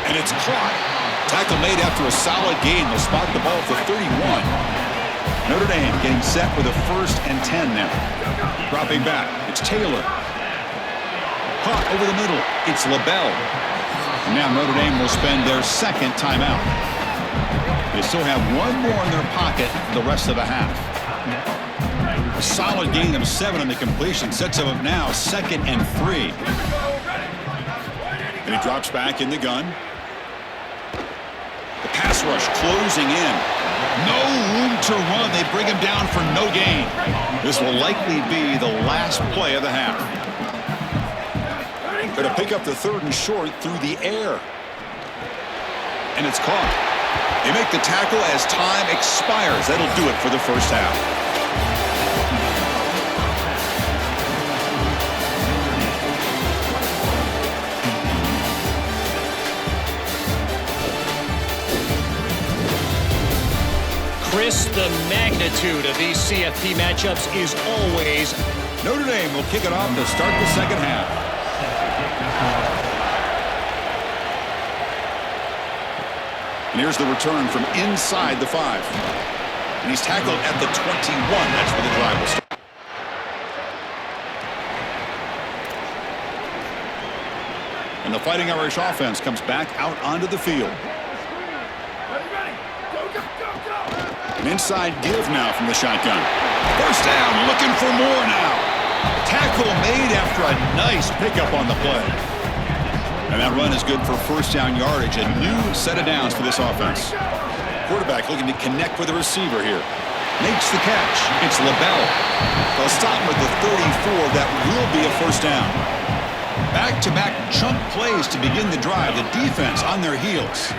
And it's caught. Tackle made after a solid gain. They'll spot the ball for 31. Notre Dame getting set with a 1st and 10 now. Dropping back. It's Taylor. Caught over the middle. It's LaBelle. And now Notre Dame will spend their 2nd timeout. They still have one more in their pocket for the rest of the half. A solid gain of 7 on the completion sets them up now 2nd and 3. And he drops back in the gun. The pass rush closing in. No room to run. They bring him down for no gain. This will likely be the last play of the half. Going to pick up the 3rd and short through the air. And it's caught. They make the tackle as time expires. That'll do it for the 1st half. The magnitude of these CFP matchups is always... Notre Dame will kick it off to start the second half. And here's the return from inside the 5. And he's tackled at the 21. That's where the drive will start. And the Fighting Irish offense comes back out onto the field. An inside give now from the shotgun. First down, looking for more now. Tackle made after a nice pickup on the play. And that run is good for first down yardage. A new set of downs for this offense. Quarterback looking to connect with the receiver here. Makes the catch. It's LaBelle. They'll stop with the 34. That will be a first down. Back-to-back chunk plays to begin the drive. The defense on their heels.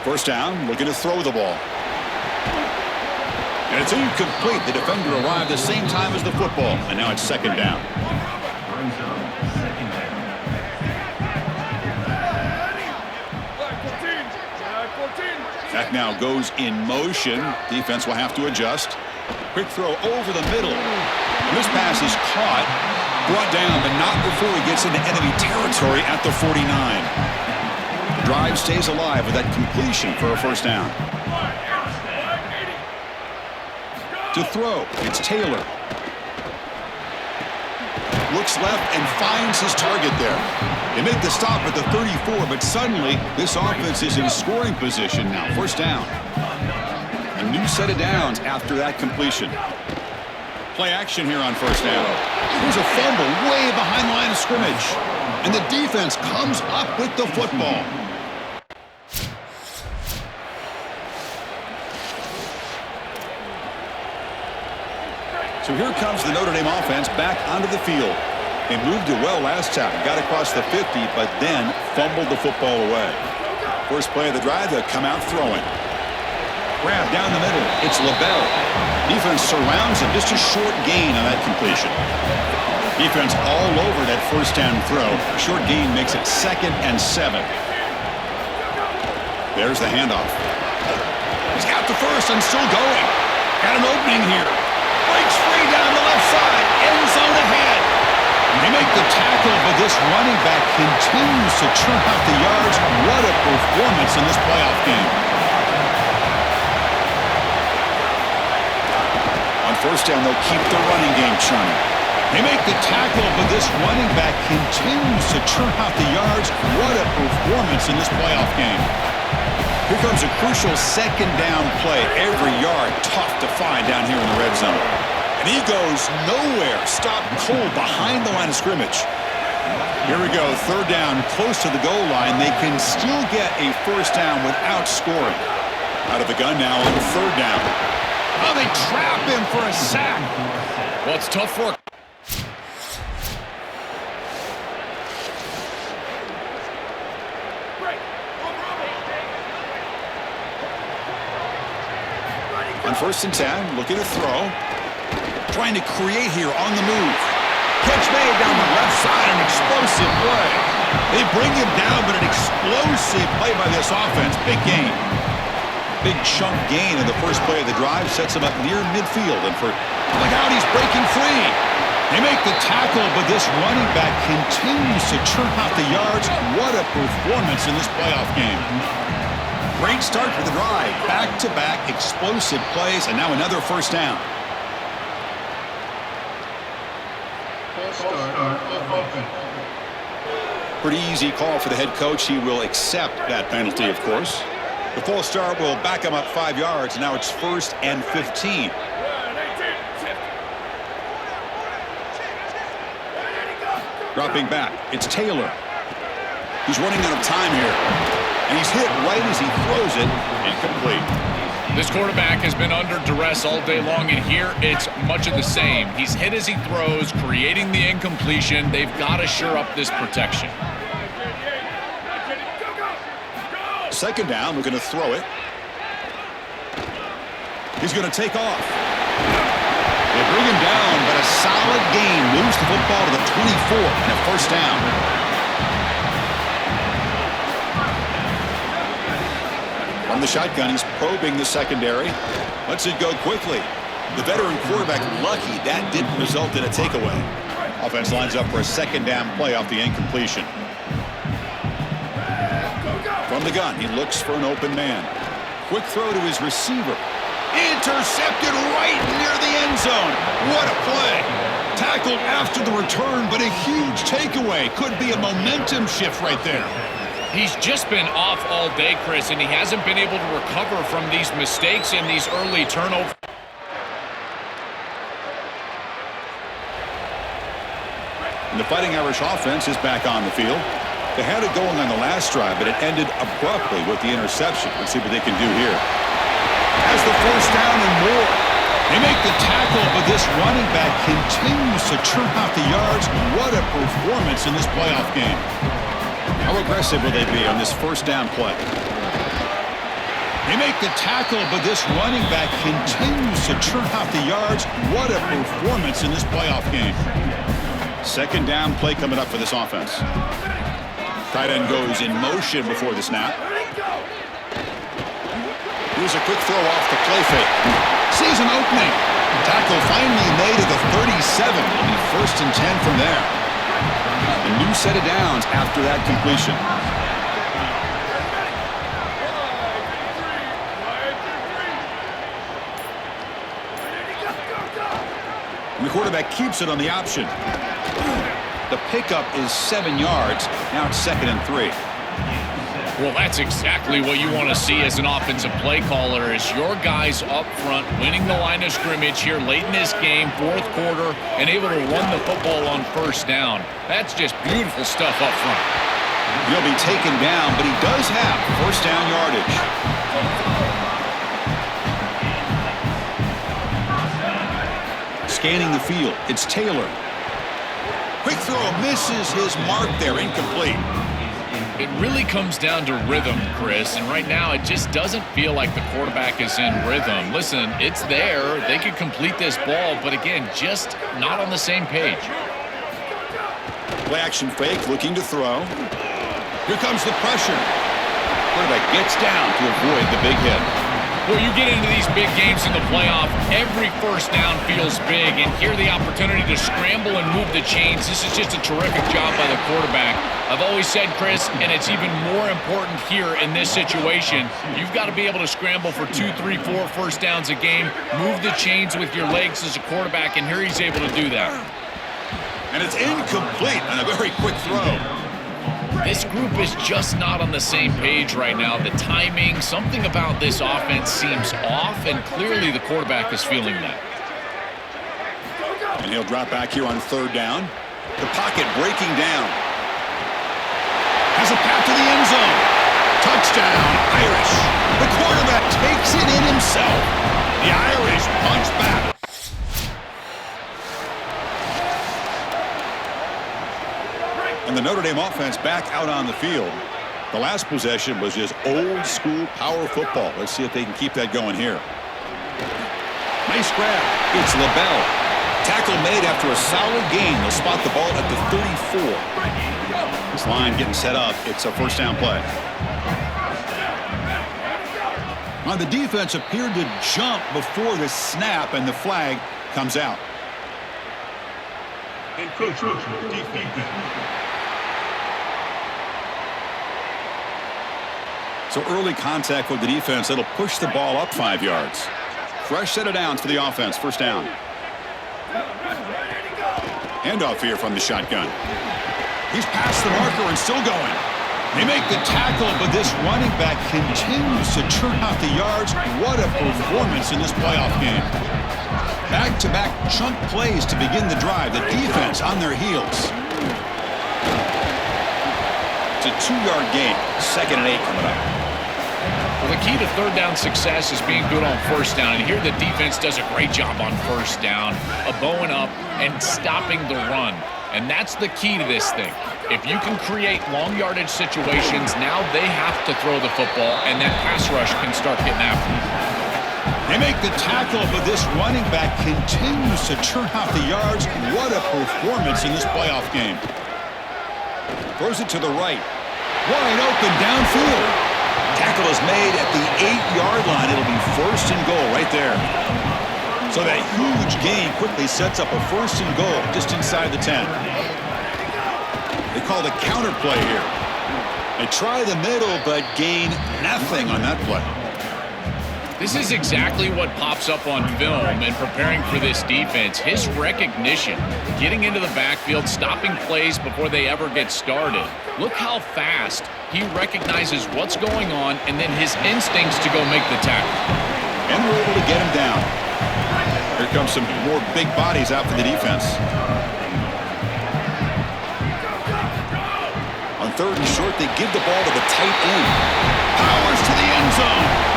First down, looking to throw the ball. And it's incomplete. The defender arrived the same time as the football. And now it's second down. That now goes in motion. Defense will have to adjust. Quick throw over the middle. And this pass is caught, brought down, but not before he gets into enemy territory at the 49. The drive stays alive with that completion for a first down. To throw, it's Taylor. Looks left and finds his target there. They make the stop at the 34, but suddenly this offense is in scoring position now. First down. A new set of downs after that completion. Play action here on first down. There's a fumble way behind the line of scrimmage. And the defense comes up with the football. So here comes the Notre Dame offense back onto the field. They moved it well last time, got across the 50, but then fumbled the football away. First play of the drive, they'll come out throwing. Grab down the middle, it's LaBelle. Defense surrounds him, just a short gain on that completion. Defense all over that first down throw. Short gain makes it 2nd and 7. There's the handoff. He's got the first and still going. Got an opening here. Breaks free down the left side. End zone ahead. They make the tackle, but this running back continues to churn out the yards. What a performance in this playoff game. On first down, they'll keep the running game churning. They make the tackle, but this running back continues to churn out the yards. What a performance in this playoff game. Here comes a crucial second down play. Every yard tough to find down here in the red zone. And he goes nowhere. Stopped cold behind the line of scrimmage. Here we go. Third down, close to the goal line. They can still get a first down without scoring. Out of the gun now on third down. Oh, they trap him for a sack. Well, it's tough for... On 1st and 10, looking to throw. Trying to create here on the move. Catch made down the left side, an explosive play. They bring him down, but an explosive play by this offense. Big gain. Big chunk gain in the first play of the drive sets him up near midfield. And for, look out, he's breaking free. They make the tackle, but this running back continues to churn out the yards. What a performance in this playoff game. Great start for the drive. Back-to-back explosive plays, and now another first down. Pretty easy call for the head coach. He will accept that penalty, of course. The false start will back him up 5 yards, and now it's 1st and 15. Dropping back, it's Taylor. He's running out of time here. And he's hit right as he throws it. Incomplete. This quarterback has been under duress all day long, and here it's much of the same. He's hit as he throws, creating the incompletion. They've got to shore up this protection. Second down, we're going to throw it. He's going to take off. They bring him down, but a solid gain moves the football to the 24 and a first down. From the shotgun, he's probing the secondary. Lets it go quickly. The veteran quarterback lucky that didn't result in a takeaway. Offense lines up for a second down play off the incompletion. From the gun, he looks for an open man. Quick throw to his receiver. Intercepted right near the end zone. What a play. Tackled after the return, but a huge takeaway. Could be a momentum shift right there. He's just been off all day, Chris, and he hasn't been able to recover from these mistakes and these early turnovers. And the Fighting Irish offense is back on the field. They had it going on the last drive, but it ended abruptly with the interception. Let's see what they can do here. Has the first down and more. They make the tackle, but this running back continues to churn out the yards. What a performance in this playoff game. How aggressive will they be on this first down play? They make the tackle, but this running back continues to churn out the yards. What a performance in this playoff game. Second down play coming up for this offense. Tight end goes in motion before the snap. Here's a quick throw off the play fake. Sees an opening. Tackle finally made at the 37. It'll be 1st and 10 from there. A new set of downs after that completion. And the quarterback keeps it on the option. The pickup is 7 yards. Now it's 2nd and 3. Well, that's exactly what you want to see as an offensive play caller, is your guys up front winning the line of scrimmage here late in this game, 4th quarter, and able to run the football on first down. That's just beautiful stuff up front. He'll be taken down, but he does have first down yardage. Scanning the field, it's Taylor. Quick throw, misses his mark there, incomplete. It really comes down to rhythm, Chris, and right now it just doesn't feel like the quarterback is in rhythm. Listen, it's there. They could complete this ball, but again, just not on the same page. Play action fake, looking to throw. Here comes the pressure. Quarterback gets down to avoid the big hit. Well, you get into these big games in the playoff, every first down feels big, and here the opportunity to scramble and move the chains. This is just a terrific job by the quarterback. I've always said, Chris, and it's even more important here in this situation, you've got to be able to scramble for 2, 3, 4 first downs a game, move the chains with your legs as a quarterback, and here he's able to do that. And it's incomplete on a very quick throw. This group is just not on the same page right now. The timing, something about this offense seems off, and clearly the quarterback is feeling that. And he'll drop back here on 3rd down. The pocket breaking down. Has a path to the end zone. Touchdown, Irish. The quarterback takes it in himself. The Irish punch back. And the Notre Dame offense back out on the field. The last possession was just old school power football. Let's see if they can keep that going here. Nice grab. It's LaBelle. Tackle made after a solid gain. They'll spot the ball at the 34. This line getting set up. It's a first down play. Now the defense appeared to jump before the snap, and the flag comes out. So early contact with the defense, that'll push the ball up 5 yards. Fresh set of downs for the offense, first down. Handoff here from the shotgun. He's past the marker and still going. They make the tackle, but this running back continues to churn out the yards. What a performance in this playoff game. Back-to-back chunk plays to begin the drive. The defense on their heels. It's a 2-yard gain. 2nd and 8 coming up. Well, the key to 3rd down success is being good on first down, and here the defense does a great job on first down, bowing up and stopping the run. And that's the key to this thing. If you can create long yardage situations, now they have to throw the football, and that pass rush can start getting after them. They make the tackle, but this running back continues to churn out the yards. What a performance in this playoff game. Throws it to the right. Wide open downfield. Tackle is made at the 8-yard line. It'll be first and goal right there. So that huge gain quickly sets up a first and goal just inside the 10. They call the counter play here. They try the middle, but gain nothing on that play. This is exactly what pops up on film in preparing for this defense. His recognition, getting into the backfield, stopping plays before they ever get started. Look how fast he recognizes what's going on and then his instincts to go make the tackle. And we're able to get him down. Here comes some more big bodies out for the defense. On third and short, they give the ball to the tight end. Powers to the end zone.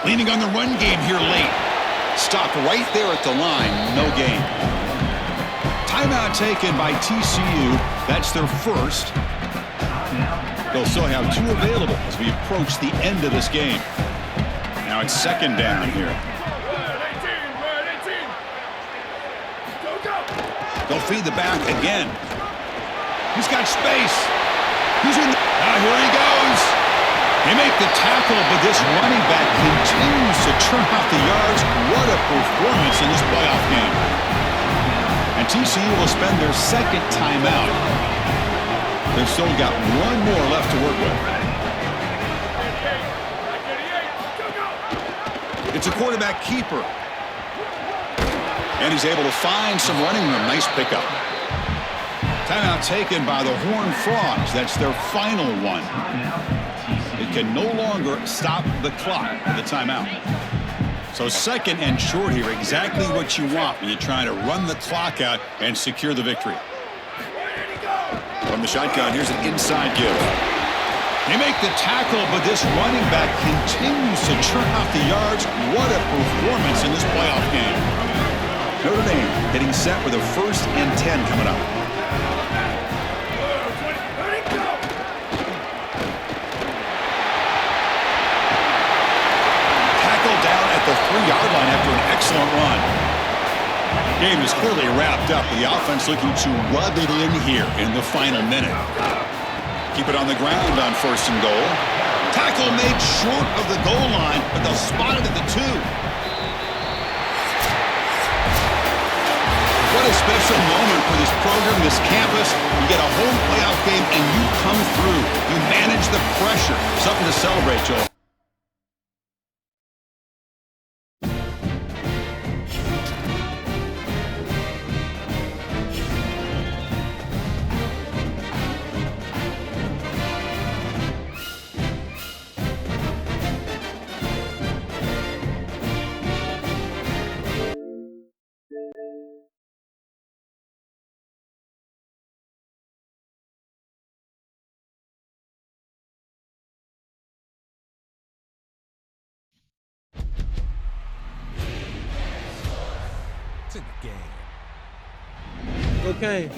Leaning on the run game here late. Stopped right there at the line. No gain. Timeout taken by TCU. That's their first. They'll still have 2 available as we approach the end of this game. Now it's second down here. They'll feed the back again. He's got space. He's in. Here he goes. They make the tackle, but this running back continues to churn out the yards. What a performance in this playoff game. And TCU will spend their second timeout. They've still got 1 more left to work with. It's a quarterback keeper. And he's able to find some running room. Nice pickup. Timeout taken by the Horned Frogs. That's their final one. It can no longer stop the clock with the timeout. So second and short here, exactly what you want when you're trying to run the clock out and secure the victory. From the shotgun, here's an inside give. They make the tackle, but this running back continues to churn out the yards. What a performance in this playoff game. Notre Dame getting set with a 1st and 10 coming up. The 3-yard line after an excellent run. Game is clearly wrapped up. The offense looking to rub it in here in the final minute. Keep it on the ground on 1st and goal. Tackle made short of the goal line, but they'll spot it at the 2. What a special moment for this program, this campus. You get a home playoff game and you come through. You manage the pressure. Something to celebrate, Joel. Okay.